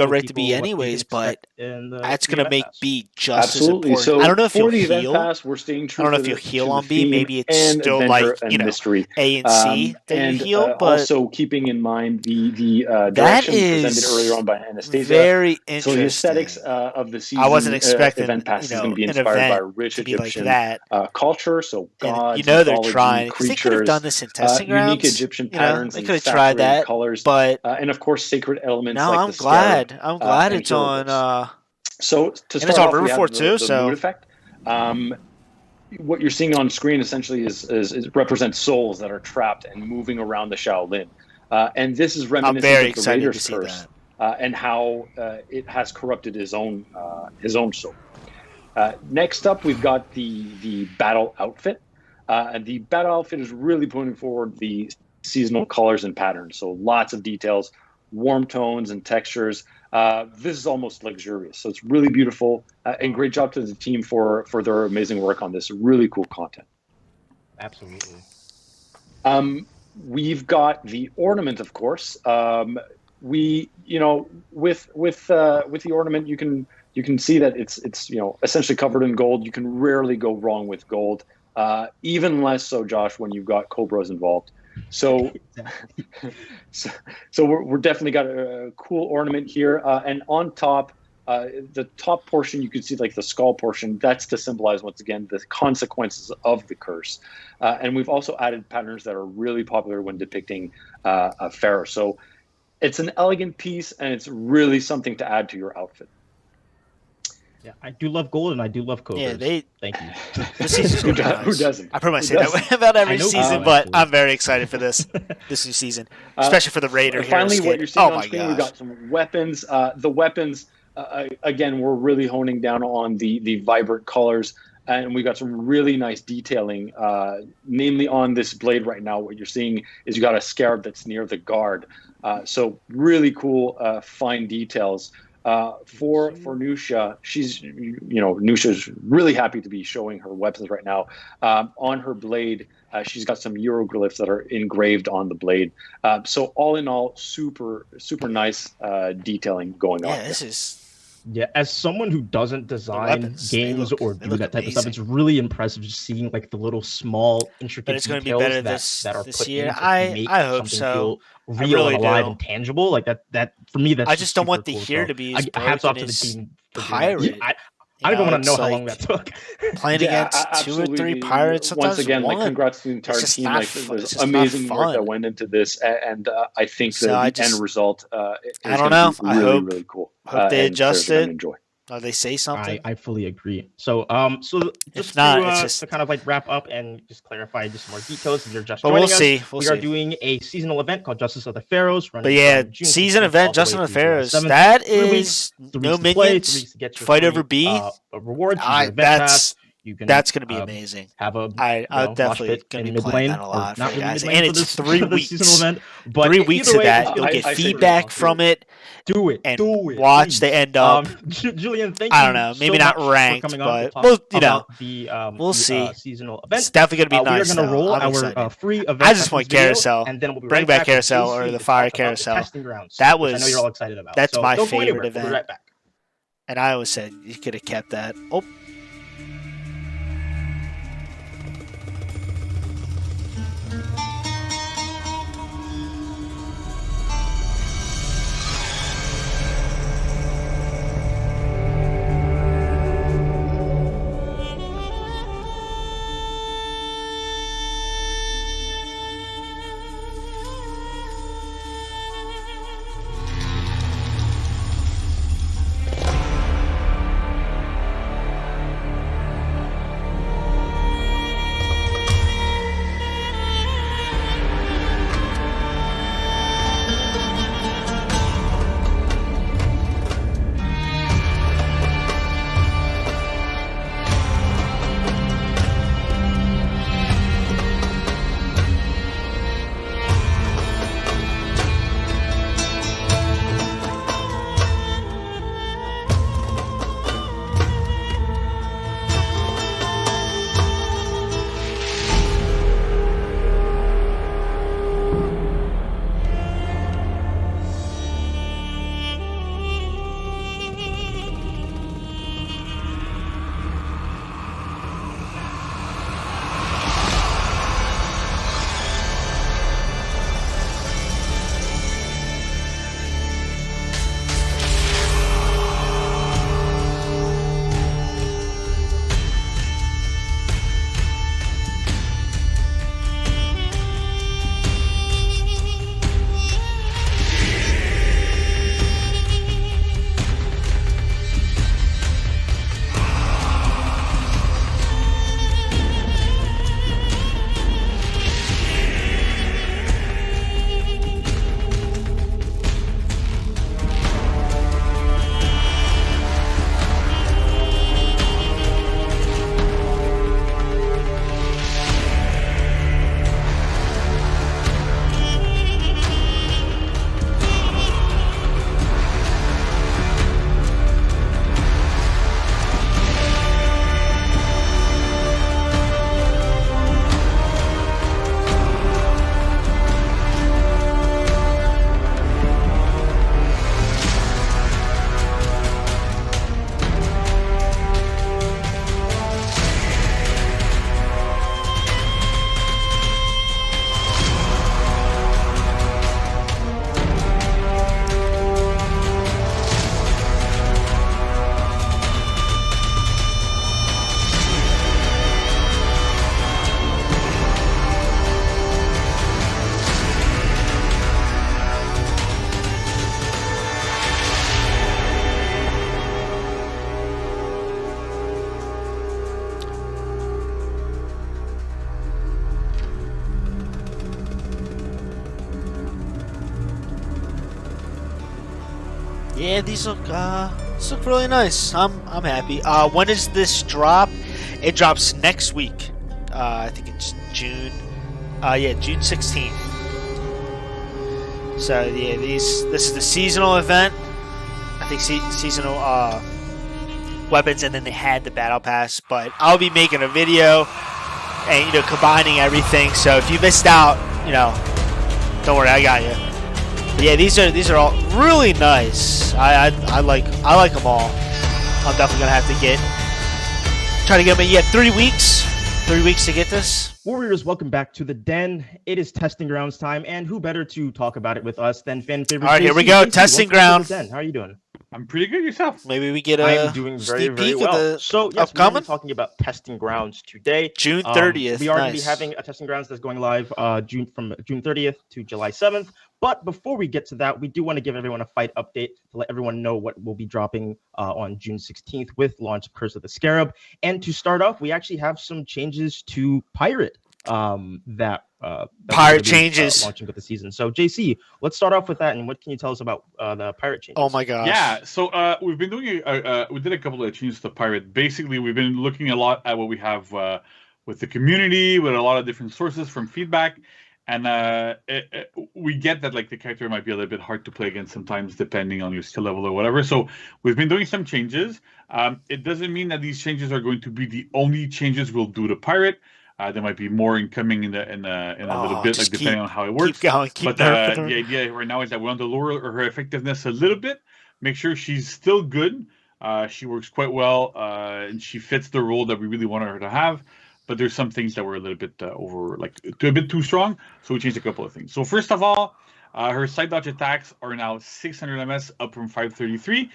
right to B anyways, but that's gonna make B just as important. I don't know if you'll heal. I don't know if you'll heal on B. Maybe it's still like mystery. A and C that you heal, but also keeping in mind the direction presented earlier on by Anastasia. Very interesting. So the aesthetics of the season I wasn't expecting event pass is going to be inspired by rich Egyptian culture. So gods, they're trying. creatures, they could have done this in testing grounds. Unique Egyptian patterns. They could have tried that, colors, but and of course sacred elements. No, like I'm the glad. Scarab, I'm glad it's on. So to start it's on off, we have too. The so mood effect. What you're seeing on screen essentially is represents souls that are trapped and moving around the Shaolin, and this is reminiscent of the Raider's curse and how it has corrupted his own soul. Next up, we've got the battle outfit, and the battle outfit is really putting forward the seasonal colors and patterns. So lots of details, warm tones and textures. This is almost luxurious, so it's really beautiful, and great job to the team for their amazing work on this. Really cool content. Absolutely. We've got the ornament, of course. With the ornament, you can see that it's essentially covered in gold. You can rarely go wrong with gold. Even less so, Josh, when you've got Cobras involved. So we're definitely got a cool ornament here, and on top, the top portion, you can see like the skull portion. That's to symbolize once again the consequences of the curse, and we've also added patterns that are really popular when depicting a pharaoh. So it's an elegant piece, and it's really something to add to your outfit. Yeah, I do love gold and I do love Cobras. Yeah, thank you. This season's who nice. doesn't? I probably say that about every season, but I'm very excited for this new season, especially for the Raider. Finally, what you're seeing on screen, we've got some weapons. The weapons, again, we're really honing down on the vibrant colors, and we got some really nice detailing. Namely, on this blade right now, what you're seeing is you got a scarab that's near the guard. So really cool, fine details. For Nusha, Nusha's really happy to be showing her weapons right now. On her blade, she's got some hieroglyphs that are engraved on the blade. So all in all, super nice detailing going on. Yeah, this is. Yeah, as someone who doesn't design games or do that type of stuff, it's really impressive just seeing like the little small intricate details that are put in to make hope something so. feel real and alive and tangible. Like that for me, that's I just don't want the cool. here to be as hats off to the team. Pirate. I don't even want to know how long that took. Playing against 2 or 3 pirates. Once again, like congrats to the entire team. Like there's amazing work that went into this, and I think the end result is going to be really cool. Hope they adjust it. Enjoy. Or they say something. I fully agree. So just to kind of like wrap up and just clarify just more details. If you're just joining us, we are doing a seasonal event called Justice of the Pharaohs. But yeah, season event Justice of the Pharaohs. That is no minions. Fight over B. Rewards. That's going to be amazing. I'm definitely going to be playing that a lot for you guys. And it's 3 weeks. Event, but 3 weeks of that. You'll get feedback from it. Do it. Watch the end up. Julian, thank you. I don't know. Maybe not ranked, but we'll see. Seasonal event. It's definitely going to be nice. We're going to roll our free event. I just want Carousel. And then we'll be bring back Carousel or the Fire Carousel. That was. I know you're all excited about. That's my favorite event. We'll be right back. And I always said you could have kept that. Oh. Yeah, these look really nice. I'm happy. When does this drop? It drops next week. I think it's June. June 16th. So yeah, this is the seasonal event. I think seasonal weapons, and then they had the battle pass. But I'll be making a video and combining everything. So if you missed out, don't worry, I got you. But yeah, these are all really nice. I like them all. I'm definitely gonna have to try to get them. You have 3 weeks. 3 weeks to get this. Warriors, welcome back to the Den. It is testing grounds time, and who better to talk about it with us than fan favorite? All right, here we go. Testing ground. How are you doing? I'm pretty good. Yourself? Maybe we get a I'm doing very, very well. So yes, we're talking about testing grounds today. June 30th. We are going to be having a testing grounds that's going live from June 30th to July 7th. But before we get to that, we do want to give everyone a fight update to let everyone know what will be dropping on June 16th with launch of Curse of the Scarab. And to start off, we actually have some changes to Pirate Pirate changes launching with the season. So JC, let's start off with that, and what can you tell us about the Pirate changes? Oh my gosh. Yeah, so we've been doing we did a couple of changes to Pirate. Basically, we've been looking a lot at what we have with the community, with a lot of different sources from feedback, and we get that like the character might be a little bit hard to play against sometimes, depending on your skill level or whatever. So we've been doing some changes. It doesn't mean that these changes are going to be the only changes we'll do to Pirate. There might be more incoming in a little bit, like depending on how it works. Keep the idea right now is that we want to lower her effectiveness a little bit, make sure she's still good. She works quite well, and she fits the role that we really want her to have. But there's some things that were a little bit a bit too strong, so we changed a couple of things. So first of all, her side dodge attacks are now 600 MS, up from 533.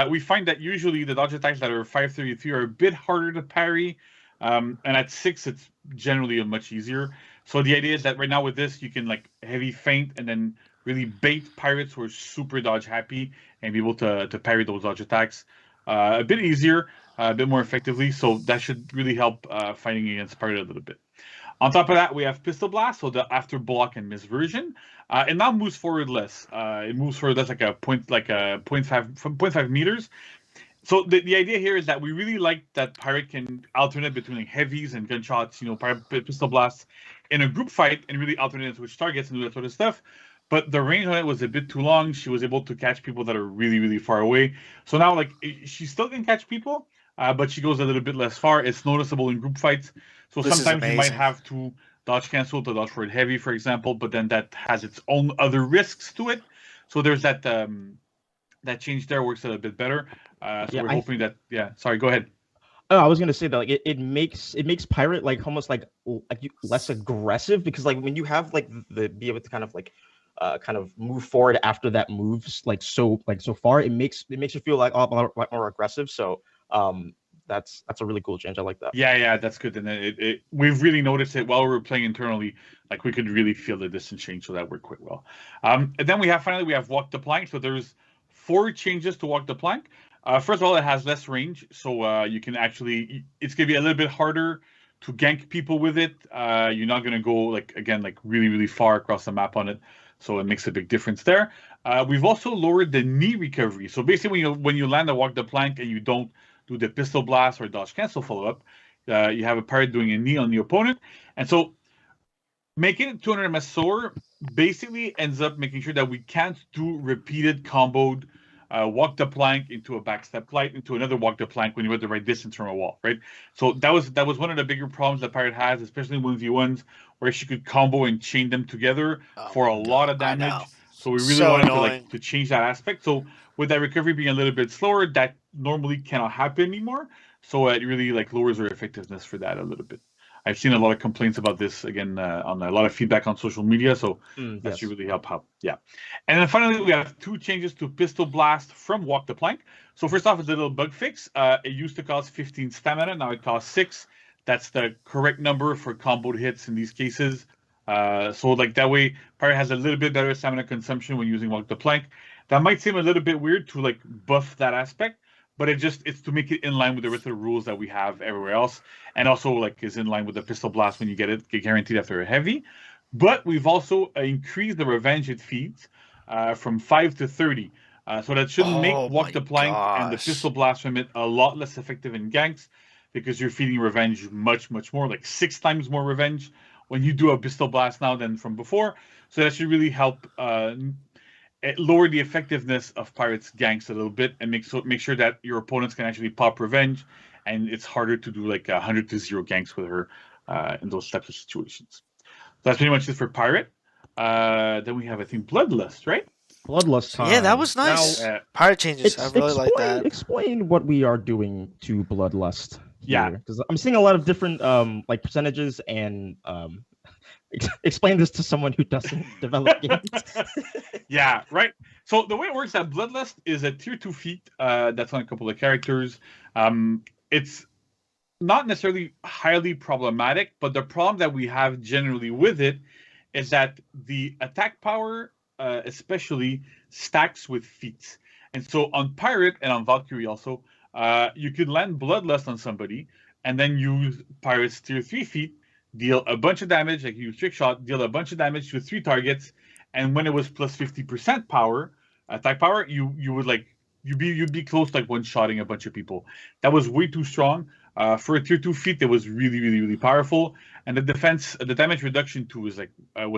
We find that usually the dodge attacks that are 533 are a bit harder to parry. And at 6, it's generally much easier. So the idea is that right now with this, you can like heavy feint and then really bait pirates who are super dodge happy and be able to parry those dodge attacks a bit easier, a bit more effectively. So that should really help fighting against pirate a little bit. On top of that, we have Pistol Blast, so the after block and miss version. It now moves forward less. It moves forward less like a 0.5 meters. So the idea here is that we really like that Pirate can alternate between like heavies and gunshots, Pistol Blasts in a group fight and really alternate to which targets and do that sort of stuff. But the range on it was a bit too long. She was able to catch people that are really, really far away. So now like she still can catch people, but she goes a little bit less far. It's noticeable in group fights. So sometimes you might have to dodge cancel to dodge for it heavy, for example, but then that has its own other risks to it. So there's that that change there works a little bit better. So we're hoping that sorry, go ahead. Oh, I was gonna say that like it makes Pirate like almost like less aggressive, because like when you have like be able to kind of move forward after that moves so far, it makes you feel like a lot more aggressive. So that's a really cool change. I like that. Yeah, that's good. And we've really noticed it while we were playing internally. Like we could really feel the distance change, so that worked quite well. And then we have Walk the Plank. So there's 4 changes to Walk the Plank. First of all, it has less range, so you can actually, it's going to be a little bit harder to gank people with it. You're not going to go really, really far across the map on it, so it makes a big difference there. We've also lowered the knee recovery. So basically, when you land a Walk the Plank and you don't do the Pistol Blast or dodge cancel follow-up, you have a pirate doing a knee on the opponent. And so making it 200 MS slower basically ends up making sure that we can't do repeated comboed walk the plank into a backstep light into another walk the plank when you're at the right distance from a wall, right? So that was one of the bigger problems that Pirate has, especially in 1v1s, where she could combo and chain them together for a lot of damage. So we really wanted to change that aspect. So with that recovery being a little bit slower, that normally cannot happen anymore. So it really lowers her effectiveness for that a little bit. I've seen a lot of complaints about this again on a lot of feedback on social media, so that should really help out. Yeah, and then finally we have 2 changes to Pistol Blast from Walk the Plank. So first off, it's a little bug fix. It used to cost 15 stamina, now it costs 6. That's the correct number for comboed hits in these cases. So that way, Pirate has a little bit better stamina consumption when using Walk the Plank. That might seem a little bit weird to buff that aspect, but it's to make it in line with the rest of the rules that we have everywhere else, and also is in line with the Pistol Blast when you get guaranteed after a heavy. But we've also increased the revenge it feeds from 5 to 30, so that should make Walk the Plank and the Pistol Blast from it a lot less effective in ganks, because you're feeding revenge much more, 6 times more revenge when you do a Pistol Blast now than from before. So that should really help lower the effectiveness of pirates ganks a little bit and make sure that your opponents can actually pop revenge, and it's harder to do like 100-0 ganks with her in those types of situations. That's pretty much it for pirate. Then we have, I think, Bloodlust, right? Bloodlust time. Yeah, that was nice. Now, pirate changes. I really like that. Explain what we are doing to Bloodlust. Yeah, because I'm seeing a lot of different like percentages and explain this to someone who doesn't develop games. Yeah, right. So the way it works at Bloodlust is a tier 2 feat that's on a couple of characters. It's not necessarily highly problematic, but the problem that we have generally with it is that the attack power especially stacks with feats. And so on Pirate and on Valkyrie also, you could land Bloodlust on somebody and then use Pirate's tier 3 feat, deal a bunch of damage, like use Trick Shot, deal a bunch of damage to 3 targets, and when it was plus 50% power, attack power, you'd be close to like one-shotting a bunch of people. That was way too strong. For a tier 2 feat, it was really, really, really powerful. And the damage reduction too was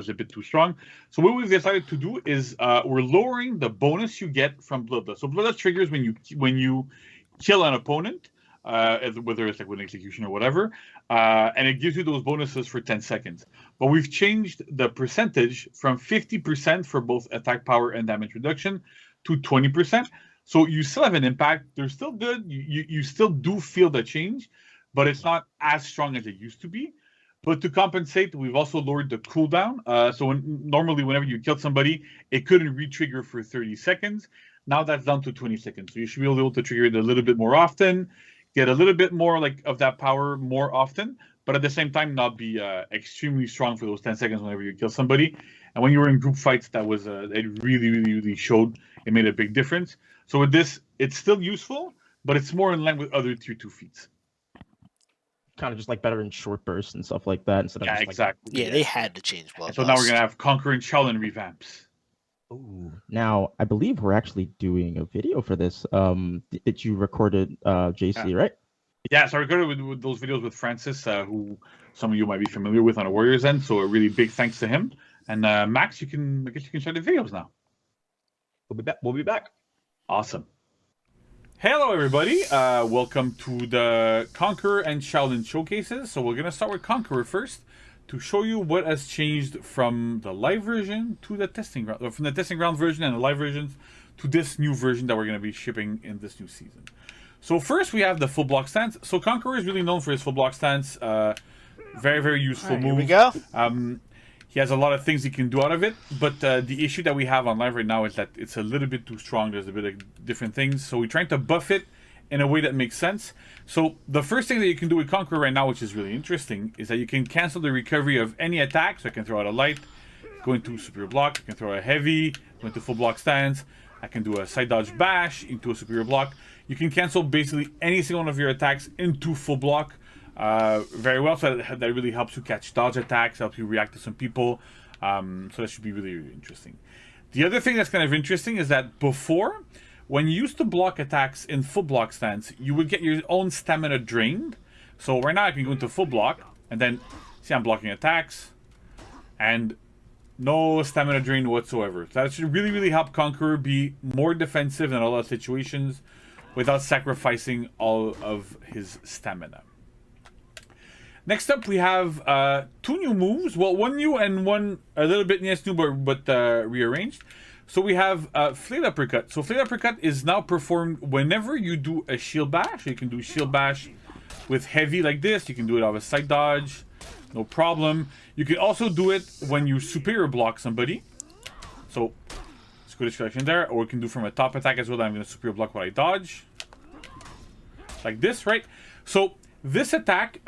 a bit too strong. So what we've decided to do is we're lowering the bonus you get from Bloodlust. So Bloodlust triggers when you kill an opponent, whether it's like with an execution or whatever, and it gives you those bonuses for 10 seconds. But we've changed the percentage from 50% for both attack power and damage reduction to 20%. So you still have an impact. They're still good. You still do feel the change, but it's not as strong as it used to be. But to compensate, we've also lowered the cooldown. So normally, whenever you killed somebody, it couldn't re-trigger for 30 seconds. Now that's down to 20 seconds. So you should be able to trigger it a little bit more often, get a little bit more of that power more often, but at the same time not be extremely strong for those 10 seconds whenever you kill somebody. And when you were in group fights, that was it really, really, really showed. It made a big difference. So with this, it's still useful, but it's more in line with other tier 2 feats. Kind of just like better in short bursts and stuff like that. Instead of just exactly. They had to change Bloodlust. So now we're going to have Conqueror and Shaolin revamps. Ooh. Now, I believe we're actually doing a video for this that you recorded, JC, right? Yeah, so I recorded with those videos with Francis, who some of you might be familiar with on a Warriors End. So a really big thanks to him. And Max, I guess you can share the videos now. We'll be back. Awesome. Hello, everybody. Welcome to the Conqueror and Shaolin showcases. So we're going to start with Conqueror first to show you what has changed from the live version to the testing ground, or from the testing ground version and the live versions to this new version that we're going to be shipping in this new season. So first we have the full block stance. So Conqueror is really known for his full block stance. Very, very useful move. Here we go. He has a lot of things he can do out of it, but the issue that we have on live right now is that it's a little bit too strong. There's a bit of different things, so we're trying to buff it in a way that makes sense. So the first thing that you can do with Conqueror right now, which is really interesting, is that you can cancel the recovery of any attack. So I can throw out a light, go into superior block, I can throw a heavy, go into full block stance, I can do a side dodge bash into a superior block. You can cancel basically any single one of your attacks into full block. Very well, so that really helps you catch dodge attacks, helps you react to some people, so that should be really, really interesting. The other thing that's kind of interesting is that before, when you used to block attacks in full block stance, you would get your own stamina drained. So right now I can go into full block, and then, see, I'm blocking attacks, and no stamina drain whatsoever. So that should really, really help Conqueror be more defensive in a lot of situations without sacrificing all of his stamina. Next up, we have 2 new moves. Well, one new and one a little bit new, but rearranged. So we have Flail Uppercut. So Flail Uppercut is now performed whenever you do a shield bash. So you can do shield bash with heavy like this. You can do it out of a side dodge, no problem. You can also do it when you superior block somebody. So let's go to selection there. Or you can do from a top attack as well. I'm going to superior block while I dodge. Like this, right? So this attack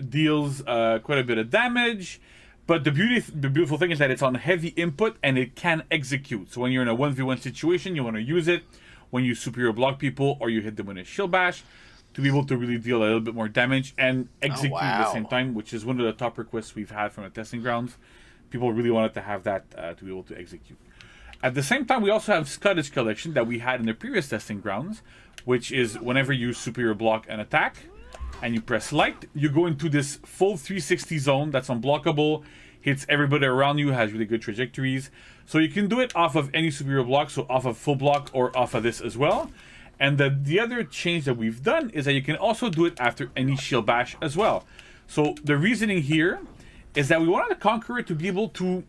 deals quite a bit of damage, but the beautiful thing is that it's on heavy input and it can execute. So when you're in a 1v1 situation, you want to use it when you superior block people or you hit them with a shield bash to be able to really deal a little bit more damage and execute at the same time, which is one of the top requests we've had from the testing grounds. People really wanted to have that to be able to execute. At the same time, we also have Scottish Collection that we had in the previous testing grounds, which is whenever you superior block an attack, and you press light, you go into this full 360 zone that's unblockable. hits everybody around you, has really good trajectories. So you can do it off of any superior block, so off of full block or off of this as well. And the other change that we've done is that you can also do it after any shield bash as well. So the reasoning here is that we wanted the Conqueror to be able to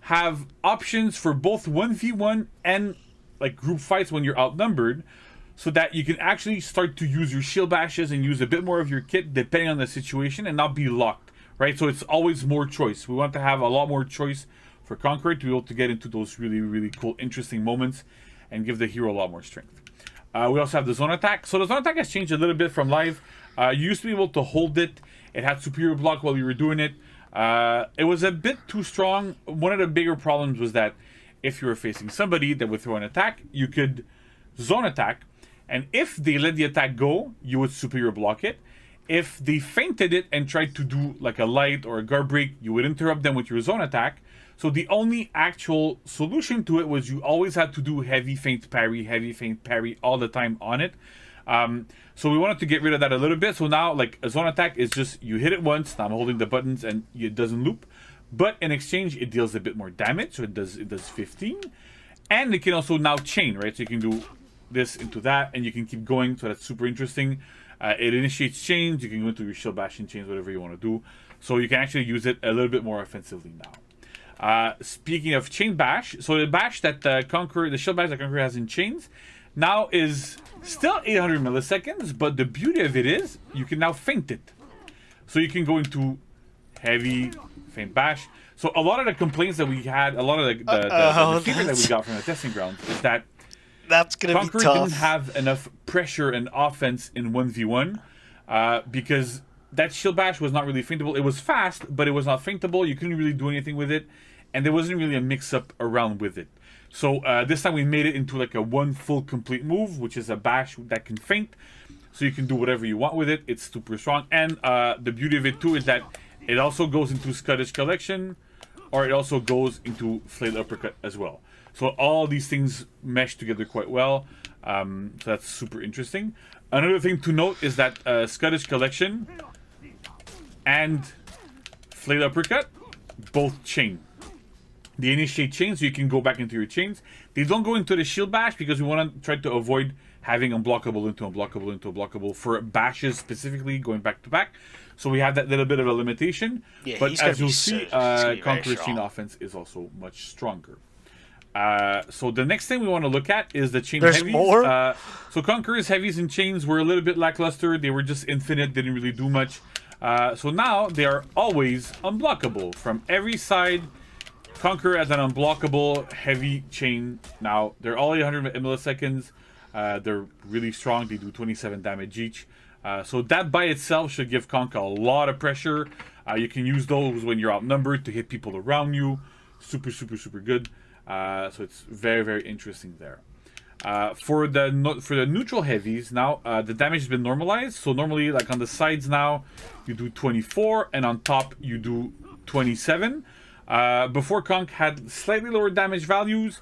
have options for both 1v1 and like group fights when you're outnumbered, so that you can actually start to use your shield bashes and use a bit more of your kit depending on the situation and not be locked, right? So it's always more choice. We want to have a lot more choice for Conqueror to be able to get into those really, really cool, interesting moments and give the hero a lot more strength. We also have the zone attack. So the zone attack has changed a little bit from live. You used to be able to hold it. It had superior block while you were doing it. It was a bit too strong. One of the bigger problems was that if you were facing somebody that would throw an attack, you could zone attack. And if they let the attack go, you would superior block it. If they feinted it and tried to do like a light or a guard break, you would interrupt them with your zone attack. So the only actual solution to it was you always had to do heavy feint parry all the time on it. So we wanted to get rid of that a little bit. So now like a zone attack is just you hit it once, now I'm holding the buttons and it doesn't loop. But in exchange, it deals a bit more damage. So it does 15. And it can also now chain, right? So you can do this into that and you can keep going. So that's super interesting. It initiates chains. You can go into your shield bash and chains, whatever you want to do. So you can actually use it a little bit more offensively now. Speaking of chain bash, so the bash that the shield bash that Conqueror has in chains now is still 800 milliseconds, but the beauty of it is you can now feint it. So you can go into heavy feint bash. So a lot of the complaints that we had, a lot of the feedback that we got from the testing grounds is that that's gonna Conqueror be tough. didn't have enough pressure and offense in 1v1 because that shield bash was not really feintable. It was fast, but it was not feintable. You couldn't really do anything with it, and there wasn't really a mix-up around with it. So this time we made it into like a one full complete move, which is a bash that can feint. So you can do whatever you want with it. It's super strong, and the beauty of it too is that it also goes into Scottish Collection, or it also goes into Flail Uppercut as well. So all these things mesh together quite well. So that's super interesting. Another thing to note is that Scottish Collection and Flail Uppercut both chain. They initiate chains, so you can go back into your chains. They don't go into the shield bash because we want to try to avoid having unblockable into unblockable into unblockable for bashes specifically going back to back. So we have that little bit of a limitation. Yeah, but as you'll see, Conqueror's chain offense is also much stronger. So the next thing we want to look at is the chain There's heavies. more? So Conqueror's heavies and chains were a little bit lackluster. They were just infinite, didn't really do much. So now they are always unblockable from every side. Conqueror as an unblockable heavy chain. Now they're all 800 milliseconds. They're really strong. They do 27 damage each. So that by itself should give Conqueror a lot of pressure. You can use those when you're outnumbered to hit people around you. Super, super, super good. So it's very, very interesting there. For the neutral heavies, now the damage has been normalized. So normally, like on the sides now, you do 24, and on top you do 27. Before Conk had slightly lower damage values,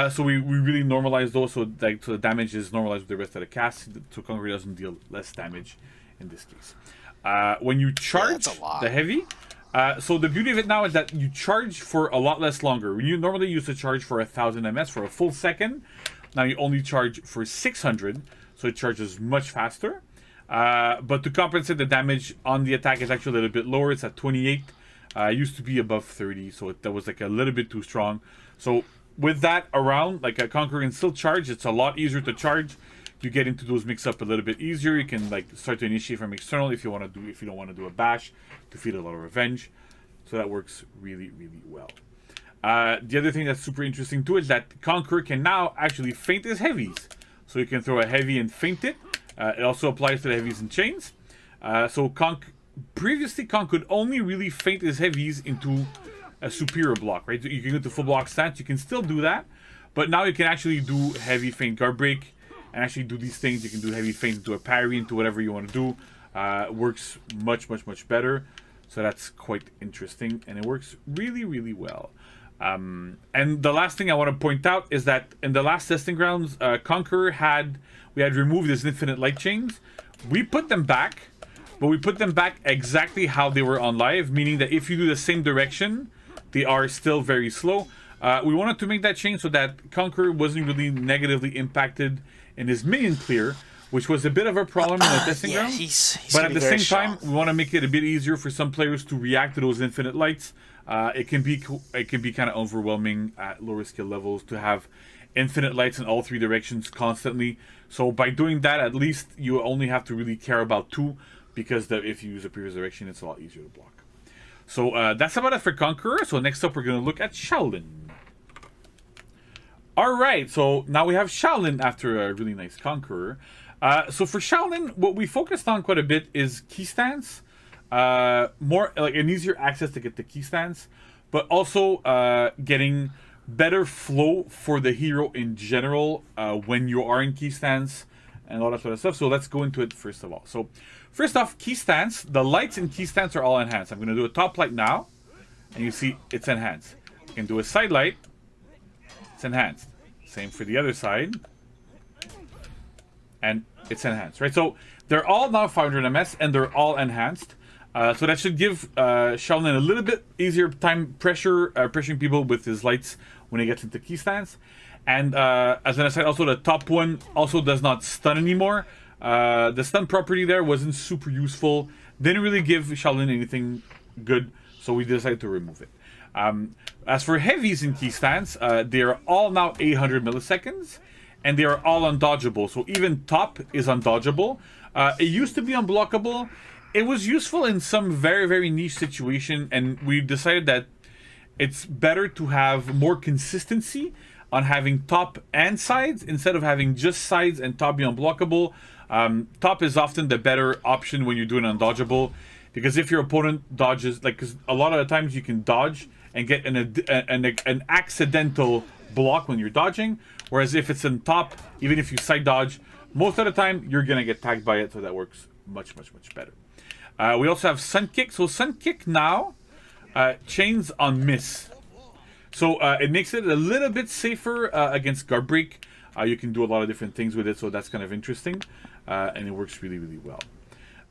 so we really normalized those, so the damage is normalized with the rest of the cast, so Conqueror doesn't deal less damage in this case. When you charge the heavy, so the beauty of it now is that you charge for a lot less longer. You normally used to charge for 1000 ms for a full second. Now you only charge for 600, so it charges much faster. But to compensate, the damage on the attack is actually a little bit lower. It's at 28. It used to be above 30, so that was like a little bit too strong. So with that around, like a Conqueror can still charge. It's a lot easier to charge. You get into those mix-up a little bit easier. You can like start to initiate from external if you don't want to do a bash to feed a lot of revenge. So that works really, really well. The other thing that's super interesting too is that Conqueror can now actually feint his heavies. So you can throw a heavy and feint it. It also applies to the heavies and chains. So previously Conk could only really feint his heavies into a superior block, right? You can go to full block stance, you can still do that, but now you can actually do heavy feint guard break and actually do these things. You can do heavy feint into a parry, into whatever you want to do. It works much, much, much better. So that's quite interesting, and it works really, really well. And the last thing I want to point out is that in the last testing grounds, Conqueror we had removed his infinite light chains. We put them back, but we put them back exactly how they were on live, meaning that if you do the same direction, they are still very slow. We wanted to make that change so that Conqueror wasn't really negatively impacted in his minion clear, which was a bit of a problem in the testing ground. But at the same time, we want to make it a bit easier for some players to react to those infinite lights. It can be kind of overwhelming at lower skill levels to have infinite lights in all three directions constantly. So by doing that, at least you only have to really care about two, because if you use a previous direction, it's a lot easier to block. So that's about it for Conqueror. So next up, we're going to look at Shaolin. Alright, so now we have Shaolin after a really nice Conqueror. So for Shaolin, what we focused on quite a bit is key stance. More like an easier access to get the key stance, but also getting better flow for the hero in general when you are in key stance and all that sort of stuff. So let's go into it first of all. So first off, key stance. The lights in key stance are all enhanced. I'm going to do a top light now, and you see it's enhanced. I can do a side light. It's enhanced. Same for the other side. And it's enhanced, right? So they're all now 500 ms, and they're all enhanced. So that should give Shaolin a little bit easier time pressuring people with his lights when he gets into key stance. And as an aside, also the top one also does not stun anymore. The stun property there wasn't super useful. Didn't really give Shaolin anything good, so we decided to remove it. As for heavies in key stance, they are all now 800 milliseconds, and they are all undodgeable. So even top is undodgeable. It used to be unblockable. It was useful in some very, very niche situation, and we decided that it's better to have more consistency on having top and sides instead of having just sides and top be unblockable. Top is often the better option when you're doing undodgeable, because if your opponent dodges, like, because a lot of the times you can dodge and get an accidental block when you're dodging, whereas if it's in top, even if you side dodge, most of the time you're gonna get tagged by it, so that works much, much, much better. We also have Sun Kick. So Sun Kick now chains on miss. So it makes it a little bit safer against guard break. You can do a lot of different things with it, so that's kind of interesting. And it works really, really well.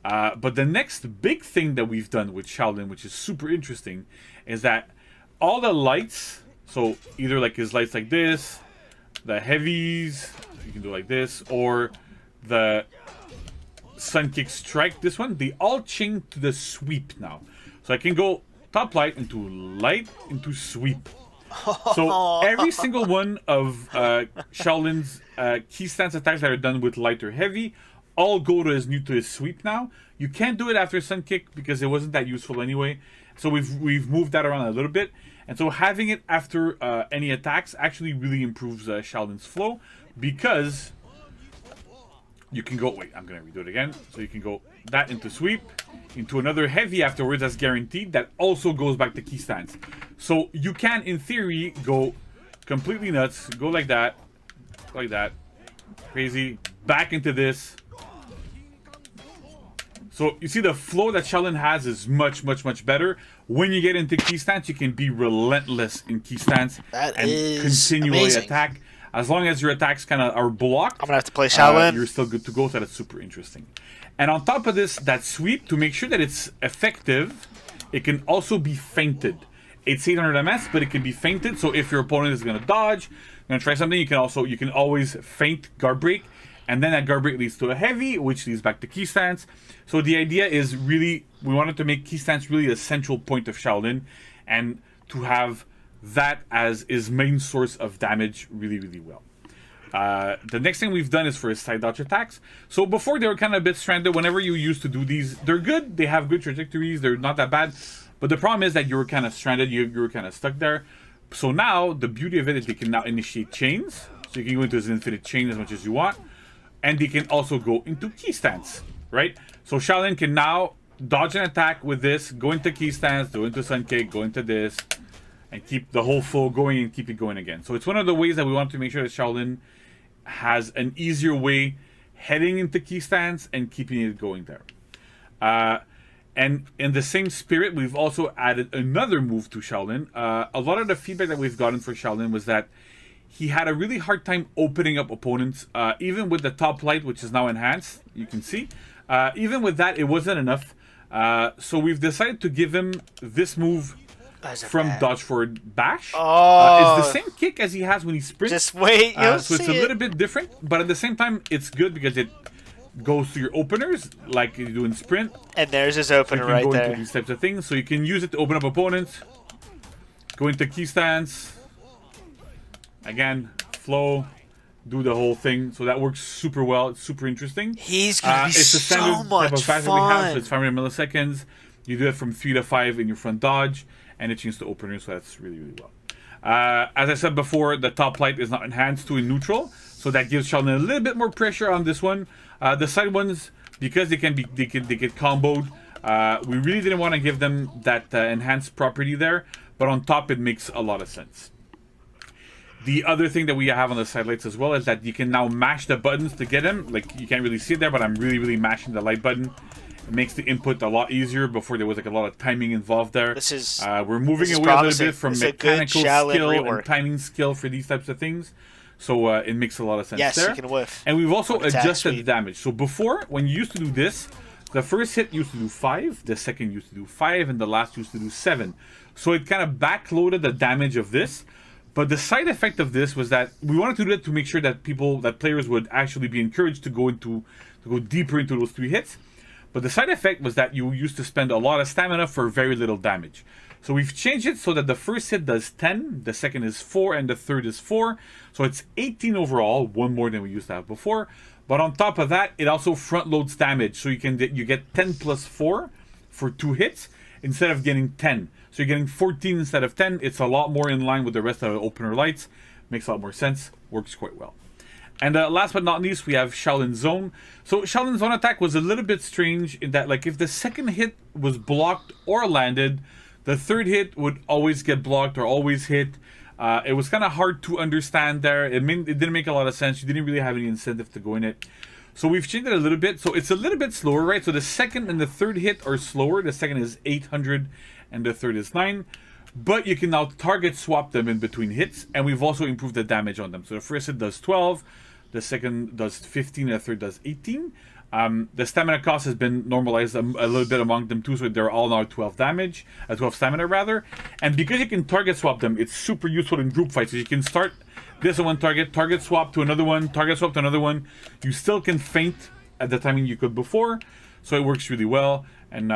But the next big thing that we've done with Shaolin, which is super interesting, is that all the lights, so either like his lights like this, the heavies, you can do like this, or the Sun Kick Strike, this one, they all chain to the sweep now. So I can go top light into sweep. So every single one of Shaolin's key stance attacks that are done with light or heavy all go to his sweep now. You can't do it after Sun Kick because it wasn't that useful anyway. So we've moved that around a little bit. And so having it after any attacks actually really improves Shaolin's flow, because you can go, wait, I'm going to redo it again. So you can go that into sweep, into another heavy afterwards, that's guaranteed. That also goes back to key stance. So you can, in theory, go completely nuts, go like that, crazy, back into this. So you see the flow that Shaolin has is much, much, much better. When you get into key stance, you can be relentless in key stance and continually attack. As long as your attacks kind of are blocked, I'm gonna have to play Shaolin. You're still good to go. So that's super interesting. And on top of this, that sweep, to make sure that it's effective, it can also be feinted. It's 800 ms, but it can be feinted. So if your opponent is gonna dodge, gonna try something, you can always feint guard break, and then that guard break leads to a heavy, which leads back to key stance. So the idea is really, we wanted to make key stance really a central point of Shaolin, and to have that as his main source of damage really, really well. The next thing we've done is for his side dodge attacks. So before they were kind of a bit stranded. Whenever you used to do these, they're good. They have good trajectories. They're not that bad. But the problem is that you were kind of stranded. You were kind of stuck there. So now the beauty of it is they can now initiate chains. So you can go into his infinite chain as much as you want. And they can also go into key stance, right? So Shaolin can now dodge an attack with this, go into key stance, go into Sun Kick, go into this, and keep the whole flow going and keep it going again. So it's one of the ways that we want to make sure that Shaolin has an easier way heading into key stance and keeping it going there. And in the same spirit, we've also added another move to Shaolin. A lot of the feedback that we've gotten for Shaolin was that he had a really hard time opening up opponents, even with the top light, which is now enhanced, you can see. Even with that, it wasn't enough. So we've decided to give him this move from dodge forward bash. It's the same kick as he has when he sprints. Just wait, you'll so it's a little bit different, but at the same time, it's good because it goes to your openers like you do in sprint. And there's his opener so you can right go there. Into these types of things, so you can use it to open up opponents. Go into key stance. Again, flow. Do the whole thing, so that works super well. It's super interesting. He's gonna be it's the standard so much type of fast fun. that we have, so it's 500 milliseconds. You do it from 3 to 5 in your front dodge, and it changes to opener, so that's really, really well. As I said before, the top light is not enhanced to in neutral, so that gives Shaolin a little bit more pressure on this one. The side ones, because they get comboed, we really didn't want to give them that enhanced property there, but on top it makes a lot of sense. The other thing that we have on the side lights as well is that you can now mash the buttons to get him. Like, you can't really see it there, but I'm really, really mashing the light button. It makes the input a lot easier. Before there was like a lot of timing involved there. This is we're moving away a little bit from mechanical skill and timing skill for these types of things. So it makes a lot of sense there. Yes, you can whiff. And we've also adjusted the damage. So before, when you used to do this, the first hit used to do 5, the second used to do 5, and the last used to do 7. So it kind of backloaded the damage of this. But the side effect of this was that we wanted to do it to make sure that players would actually be encouraged to go deeper into those 3 hits. But the side effect was that you used to spend a lot of stamina for very little damage. So we've changed it so that the first hit does 10, the second is 4, and the third is 4. So it's 18 overall, 1 more than we used to have before. But on top of that, it also front loads damage. So you get 10 plus 4 for 2 hits instead of getting 10. So you're getting 14 instead of 10. It's a lot more in line with the rest of the opener lights. Makes a lot more sense. Works quite well. And last but not least, we have Shaolin Zone. So Shaolin Zone attack was a little bit strange in that, like, if the second hit was blocked or landed, the third hit would always get blocked or always hit. It was kind of hard to understand there. It didn't make a lot of sense. You didn't really have any incentive to go in it. So we've changed it a little bit. So it's a little bit slower, right? So the second and the third hit are slower. The second is 800 and the third is 9. But you can now target swap them in between hits. And we've also improved the damage on them. So the first hit does 12. The second does 15 and the third does 18. The stamina cost has been normalized a little bit among them too. So they're all now 12 stamina rather. And because you can target swap them, it's super useful in group fights. So you can start this one target swap to another one, target swap to another one. You still can feint at the timing you could before, so it works really well. And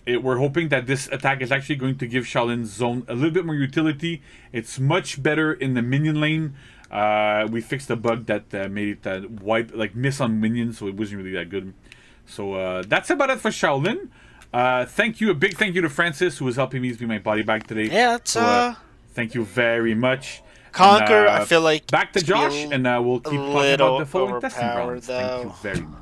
we're hoping that this attack is actually going to give Shaolin Zone a little bit more utility. It's much better in the minion lane. We fixed a bug that made it miss on minions, so it wasn't really that good. So that's about it for Shaolin. A big thank you to Francis, who was helping me be my body bag today. Yeah, it's thank you very much. Conquer, I feel like back to Josh, and we'll keep talking about the following testing rounds. Thank you very much.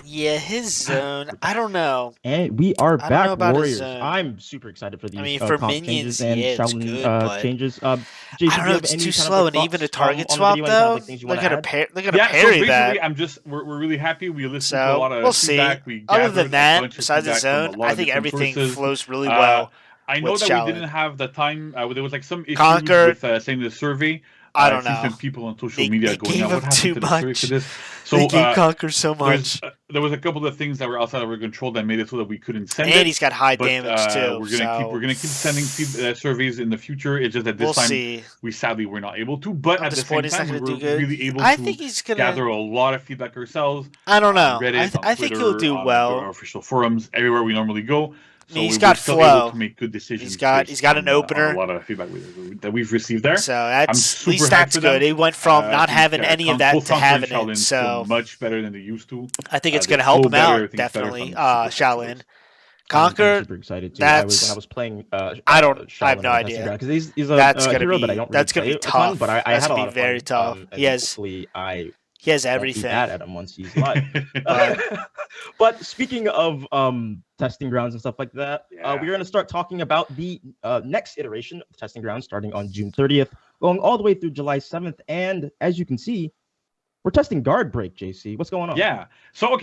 Yeah, his zone. I don't know. And we are back, Warriors. I'm super excited for these. I mean, for minions, changes and Shaolin changes. Jason, I don't know. It's too slow, and even a target swap though. They're gonna parry so that. We're really happy. We listened to a lot of we'll feedback. See. Other than that, besides the zone, I think everything flows really well. I know that we didn't have the time. There was like some issues with saying the survey. I don't know. Some people on social media going, "What happened to the survey for this?" So they gave Conquer so much. There was a couple of things that were outside of our control that made it so that we couldn't send it. And he's got high damage too. We're gonna keep sending surveys in the future. It's just that this time we sadly were not able to. But at the same time, we were really able to gather a lot of feedback ourselves. I don't know. Reddit, I think he'll do well. Our official forums, everywhere we normally go. So he's got flow. To make good decisions. He's got an opener. A lot of feedback that we've received there. So at least that's good. He went from not having any of that to having it. So much better than they used to. I think it's going to help him out. Definitely, Shaolin. Conquer. I'm super excited too. When I was playing. I have no idea. Because he's a hero that I don't really play a ton, but I had a lot of fun. Very tough. He has everything. Be mad at him once he's live. But speaking of testing grounds and stuff like that, we're going to start talking about the next iteration of the testing grounds starting on June 30th, going all the way through July 7th. And as you can see, we're testing guard break, JC. What's going on? Yeah. So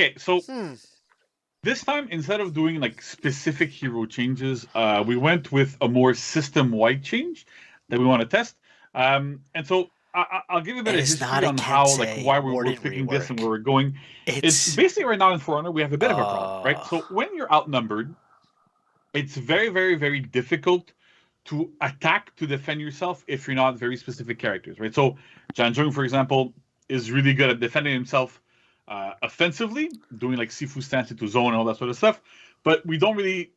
this time, instead of doing like specific hero changes, we went with a more system-wide change that we want to test. And so I'll give you a bit of history on how, why we're picking this and where we're going. It's basically right now in For Honor we have a bit of a problem, right? So when you're outnumbered, it's very, very, very difficult to attack to defend yourself if you're not very specific characters, right? So Janjung, for example, is really good at defending himself offensively, doing like Sifu stance into zone and all that sort of stuff. But we don't really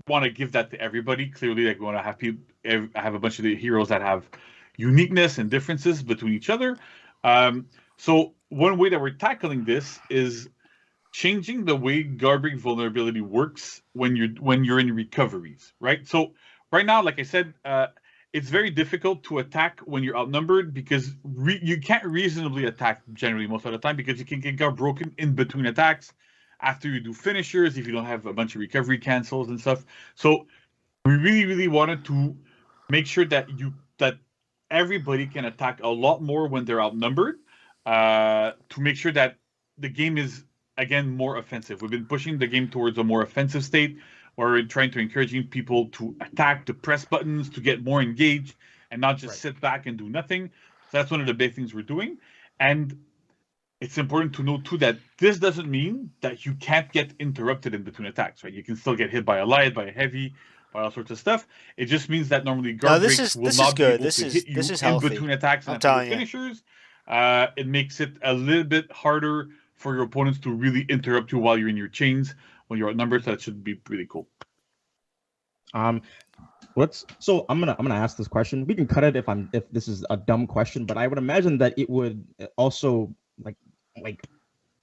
want to give that to everybody. Clearly, like we want to have people have a bunch of the heroes that have uniqueness and differences between each other. So one way that we're tackling this is changing the way guard break vulnerability works when you're in recoveries, right? So right now, like I said, it's very difficult to attack when you're outnumbered because you can't reasonably attack generally most of the time because you can get guard broken in between attacks after you do finishers if you don't have a bunch of recovery cancels and stuff. So we really, really wanted to make sure that everybody can attack a lot more when they're outnumbered to make sure that the game is, again, more offensive. We've been pushing the game towards a more offensive state where we're trying to encouraging people to attack, to press buttons, to get more engaged and not just sit back and do nothing. So that's one of the big things we're doing. And it's important to note too that this doesn't mean that you can't get interrupted in between attacks, right? You can still get hit by a light, by a heavy, by all sorts of stuff. It just means that normally guard breaks will not be able to hit you in between attacks and finishers. It makes it a little bit harder for your opponents to really interrupt you while you're in your chains when you're outnumbered. So that should be pretty cool. So I'm gonna ask this question. We can cut it if this is a dumb question, but I would imagine that it would also like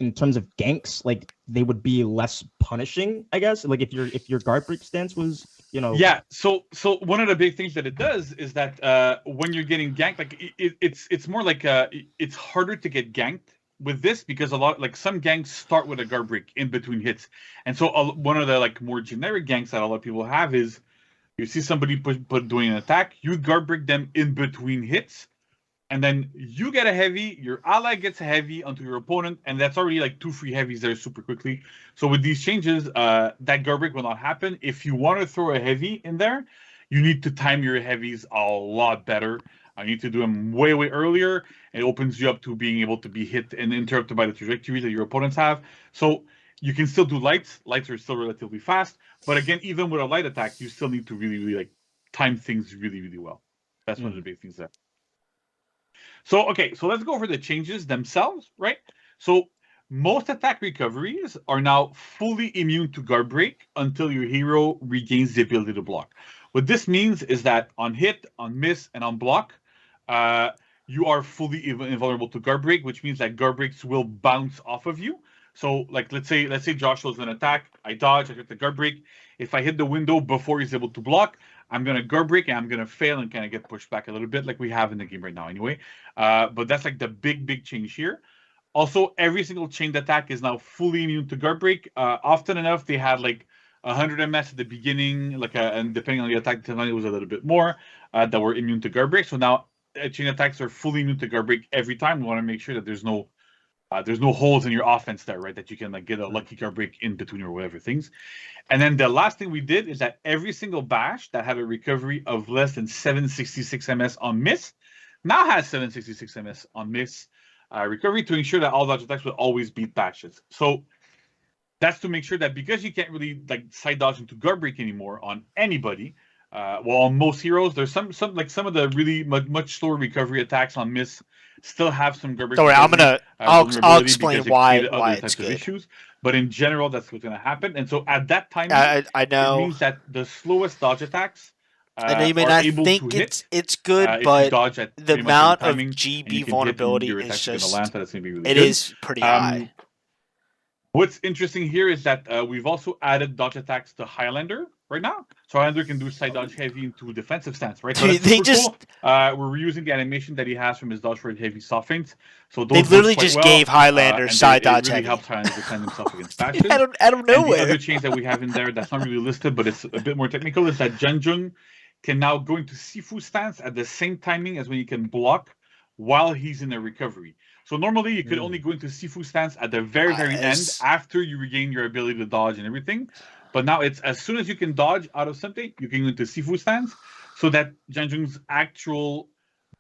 in terms of ganks, like they would be less punishing, I guess. Like if your guard break stance was, Yeah. So one of the big things that it does is that when you're getting ganked, like it's more like it's harder to get ganked with this because some ganks start with a guard break in between hits, and so one of the more generic ganks that a lot of people have is you see somebody doing an attack, you guard break them in between hits. And then you get a heavy, your ally gets a heavy onto your opponent, and that's already 2 free heavies there super quickly. So with these changes, that guard break will not happen. If you want to throw a heavy in there, you need to time your heavies a lot better. You need to do them way, way earlier. It opens you up to being able to be hit and interrupted by the trajectory that your opponents have. So you can still do lights. Lights are still relatively fast. But again, even with a light attack, you still need to really, really time things really, really well. That's one of the big things there. So, okay, so let's go over the changes themselves, right? So most attack recoveries are now fully immune to guard break until your hero regains the ability to block. What this means is that on hit, on miss, and on block, you are fully invulnerable to guard break, which means that guard breaks will bounce off of you. So, let's say Josh does an attack, I dodge, I hit the guard break. If I hit the window before he's able to block, I'm going to guard break and I'm going to fail and kind of get pushed back a little bit like we have in the game right now anyway. But that's the big change here. Also, every single chained attack is now fully immune to guard break. Often enough, they had 100 MS at the beginning, and depending on the attack, it was a little bit more that were immune to guard break. So now chain attacks are fully immune to guard break every time. We want to make sure that there's no holes in your offense there, right? That you can get a lucky guard break in between or whatever things. And then the last thing we did is that every single bash that had a recovery of less than 766 MS on miss now has 766 MS on miss recovery to ensure that all dodge attacks will always beat bashes. So that's to make sure that because you can't really side dodge into guard break anymore on anybody, on most heroes, there's some of the really much slower recovery attacks on miss still have some guard break. Don't worry, I'll explain why it's good. Issues, but in general, that's what's going to happen. And so at that time, I know it means that the slowest dodge attacks. I know you may not think it's good, but the amount of GB vulnerability is just it is pretty high. What's interesting here is that we've also added dodge attacks to Highlander right now. So Highlander can do side dodge heavy into defensive stance, right? So they just cool. We're reusing the animation that he has from his dodge for heavy soft feints. So they literally just gave Highlander side dodge heavy. It really helps Highlander defend himself against bashes. out of nowhere. And the other change that we have in there that's not really listed, but it's a bit more technical, is that Janjung can now go into Sifu stance at the same timing as when he can block while he's in a recovery. So normally you could only go into Sifu stance at the very end after you regain your ability to dodge and everything. But now it's as soon as you can dodge out of something, you can go into Sifu stance, so that Janjung's actual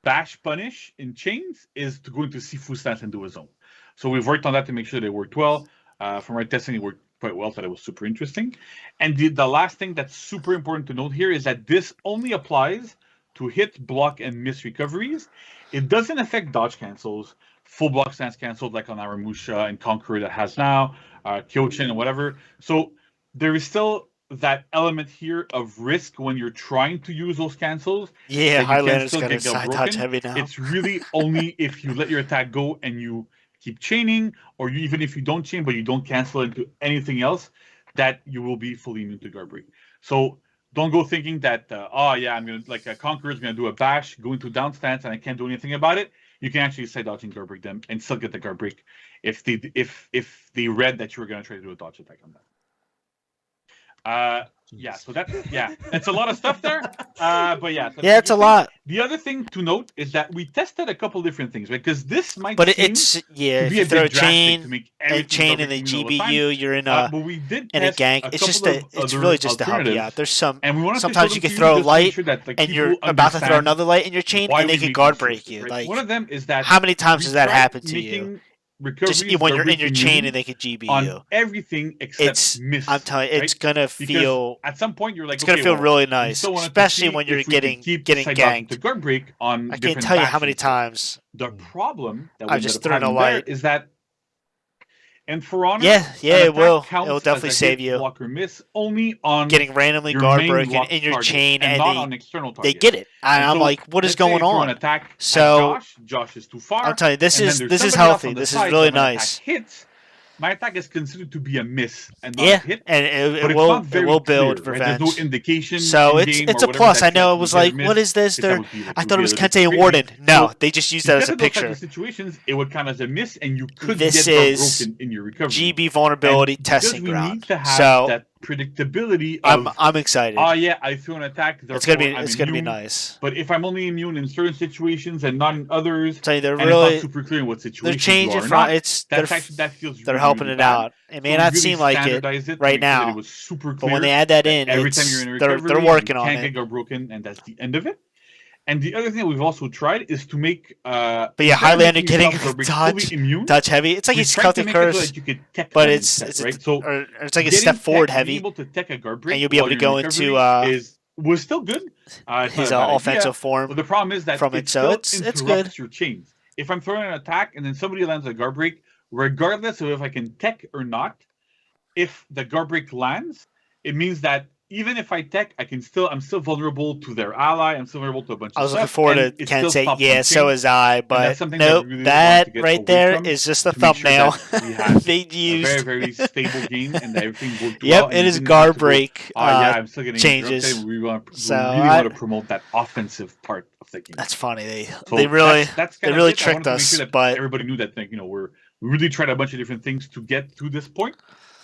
bash punish in chains is to go into Sifu stance and do a zone. So we've worked on that to make sure they worked well. From our testing, it worked quite well. That it was super interesting. And the last thing that's super important to note here is that this only applies to hit, block, and miss recoveries. It doesn't affect dodge cancels, full block stance canceled like on Aramusha and Conqueror that has now, Kyochin and whatever. So there is still that element here of risk when you're trying to use those cancels. Yeah, Highlander's got a side dodge heavy now. It's really only if you let your attack go and you keep chaining, or even if you don't chain but you don't cancel into anything else, that you will be fully immune to guard break. So don't go thinking that I'm gonna like a Conqueror's gonna do a bash, go into down stance, and I can't do anything about it. You can actually side dodge and guard break them and still get the guard break if they read that you were gonna try to do a dodge attack on them. So it's a lot of stuff there. But yeah, it's a lot. The other thing to note is that we tested a couple different things, right? Because this might if you throw a chain and they GBU, you're in a gank. It's really just to help you out. There's sometimes you can throw a light and you're about to throw another light in your chain and they can guard break you. Like, one of them is that how many times has that happened to you? Just when you're in your chain and they can GB on you. Everything except miss. I'm telling you, it's gonna feel. At some point, you're like, it's gonna feel really nice, especially when you're getting ganked. The guard break on. I can't tell you how many times. The problem that I've just thrown a light is that. And for honor, it will. It will definitely save you. Block or miss only on getting randomly guard broken in your chain, and not on external target. They get it. And I'm like, what is going on? So Josh is too far. I'm telling you, this is healthy. This is really nice. Hits. My attack is considered to be a miss and not a hit. And it will build clear, revenge. Right? There's no indication. So it's a plus. I know it was like, what is this? I thought it was Kente and Warden. No, they just used that as a picture. Situations, it would count as a miss, and you could get broken in your recovery. GB vulnerability testing ground. Need to have that predictability. I'm excited. I threw an attack. It's gonna be nice. But if I'm only immune in certain situations and not in others, they're really it's not super clear in what situations they're changing that feels they're helping it out. It may not seem like it right now, but when they add that in, every time you're in recovery, they're working on it. Can't get broken, and that's the end of it. And the other thing that we've also tried is to make Highlander getting touch heavy. It's like he's Celtic Curse, but it's like a step forward heavy, and you'll be able to go into was still good. His offensive form. But the problem is that from it, so it's good. Your chains. If I'm throwing an attack and then somebody lands a guard break, regardless of if I can tech or not, if the guard break lands, it means that even if I tech, I'm still vulnerable to their ally. I'm still vulnerable to a bunch of stuff. I was looking forward to Kente. So is I. But nope, that right there is just a thumbnail. They used a very, very stable game and everything worked well. Yep, it is guard break I'm still getting changes. We really want to promote that offensive part of the game. That's funny. They really tricked us. But everybody knew that thing. We really tried a bunch of different things to get to this point.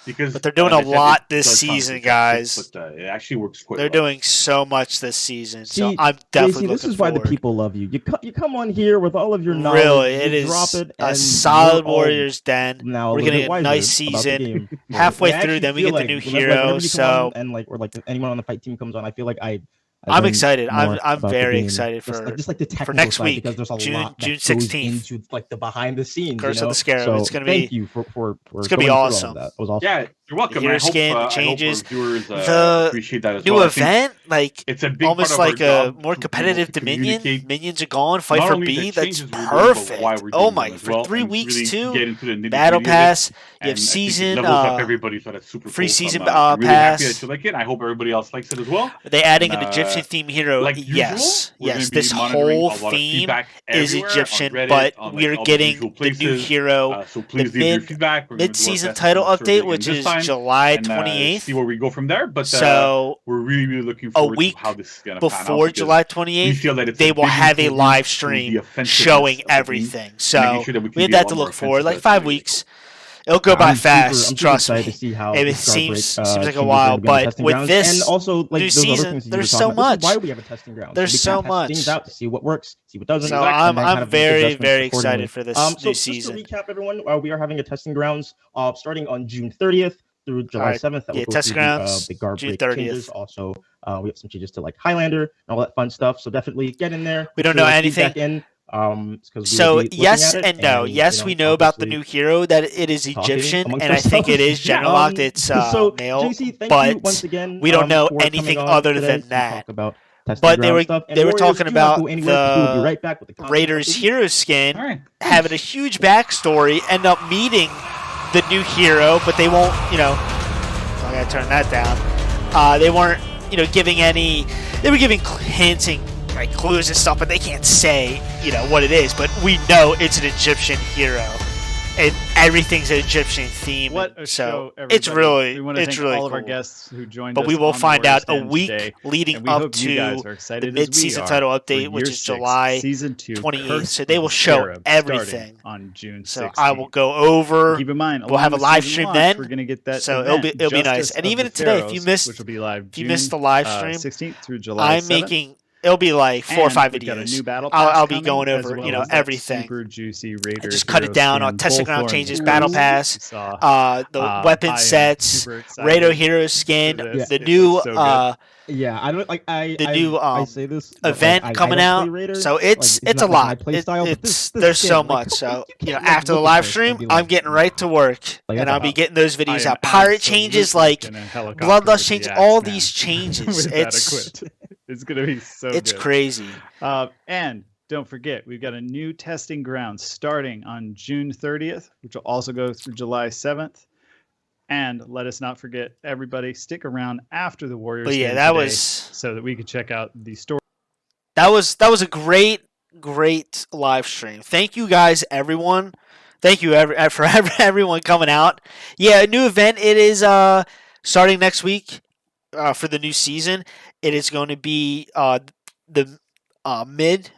But they're doing a lot this season, guys. But it actually works quite well. They're doing so much this season, so I'm definitely looking this is why the people love you. You come on here with all of your knowledge. Really, it is a solid Warriors Den. We're getting a nice season. Halfway through, then we get the new hero. So or anyone on the fight team comes on, I feel like I'm excited. I'm very excited for for next week because there's a lot June 16th. Into the behind the scenes. Curse of the Scarab. So it's gonna be. Thank you for it's gonna be awesome. That was awesome. Yeah, you're welcome. The hero skin changes. Viewers, the appreciate that as new well. event, it's a big almost like a more competitive Dominion. Minions are gone. Fight for B. That's perfect. Oh my! For 3 weeks too. Battle pass. You have season. Free season pass. I hope everybody else likes it as well. Are they adding an Egyptian theme hero? Yes. This whole theme is Egyptian, but we are getting the new hero. The mid-season title update, which is July 28th. See where we go from there. But so we're really looking forward to how this is going to pan out. Before July 28th, they will have a live stream showing everything. So we have that to look forward. Like 5 weeks. It'll go by fast. Trust me. To see how it seems like a while, but with this and also new season, there's so much. Why we have a testing ground? There's so much. Things out to see what works, see what doesn't. So I'm very excited for this new season. So just to recap, everyone, we are having a testing grounds starting on June 30th. through July 7th. That will go through the guard break changes. Also, we have some changes to like Highlander and all that fun stuff. So definitely get in there. We don't know anything. So yes and no. Yes, we know about the new hero, that it is Egyptian, and I think it is gender locked. It's male, JC, but once again, we don't know anything other than that. But they were talking about the Raiders hero skin having a huge backstory, end up meeting the new hero, but they won't. I gotta turn that down. They weren't giving any. They were giving hinting. Like clues and stuff, but they can't say, what it is. But we know it's an Egyptian hero, and everything's an Egyptian theme. What a show! Everybody. It's really, we want to it's thank really all cool. of our guests who joined but us. We will find out a week today, leading up to the mid-season title update, which is July 28th. So they will show everything on June 16th. So I will go over. Keep in mind, we'll have a live stream then. We're gonna get that. So it'll be nice. And even today, if you missed, which will be live, if you missed the live stream, 16th through July 7th. It'll be like 4 or 5 videos. Got a new battle I'll be going over, everything. Super juicy Raider. Just cut it down on testing ground changes, battle pass, the weapon sets, Raider hero skin, the new I say this event coming out. So it's a lot. There's so much. So after the live stream, I'm getting right to work, and I'll be getting those videos out. Pirate changes, like Bloodlust changes, all these changes. It's going to be so It's good. Crazy. And don't forget, we've got a new testing ground starting on June 30th, which will also go through July 7th. And let us not forget, everybody, stick around after the Warriors game today so that we can check out the story. That was a great live stream. Thank you guys, everyone. Thank you for everyone coming out. Yeah, a new event. It is starting next week for the new season. It is going to be the mid,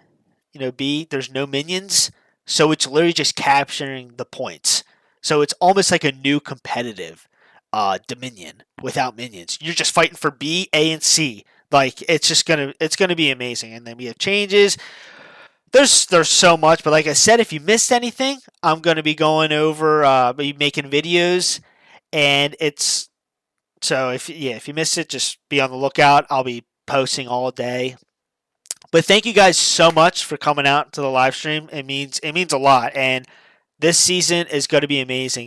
B. There's no minions, so it's literally just capturing the points. So it's almost like a new competitive Dominion without minions. You're just fighting for B, A, and C. Like it's gonna be amazing. And then we have changes. There's so much, but like I said, if you missed anything, I'm gonna be going over, be making videos, and it's. So if you missed it, just be on the lookout. I'll be posting all day. But thank you guys so much for coming out to the live stream. It means a lot, and this season is going to be amazing.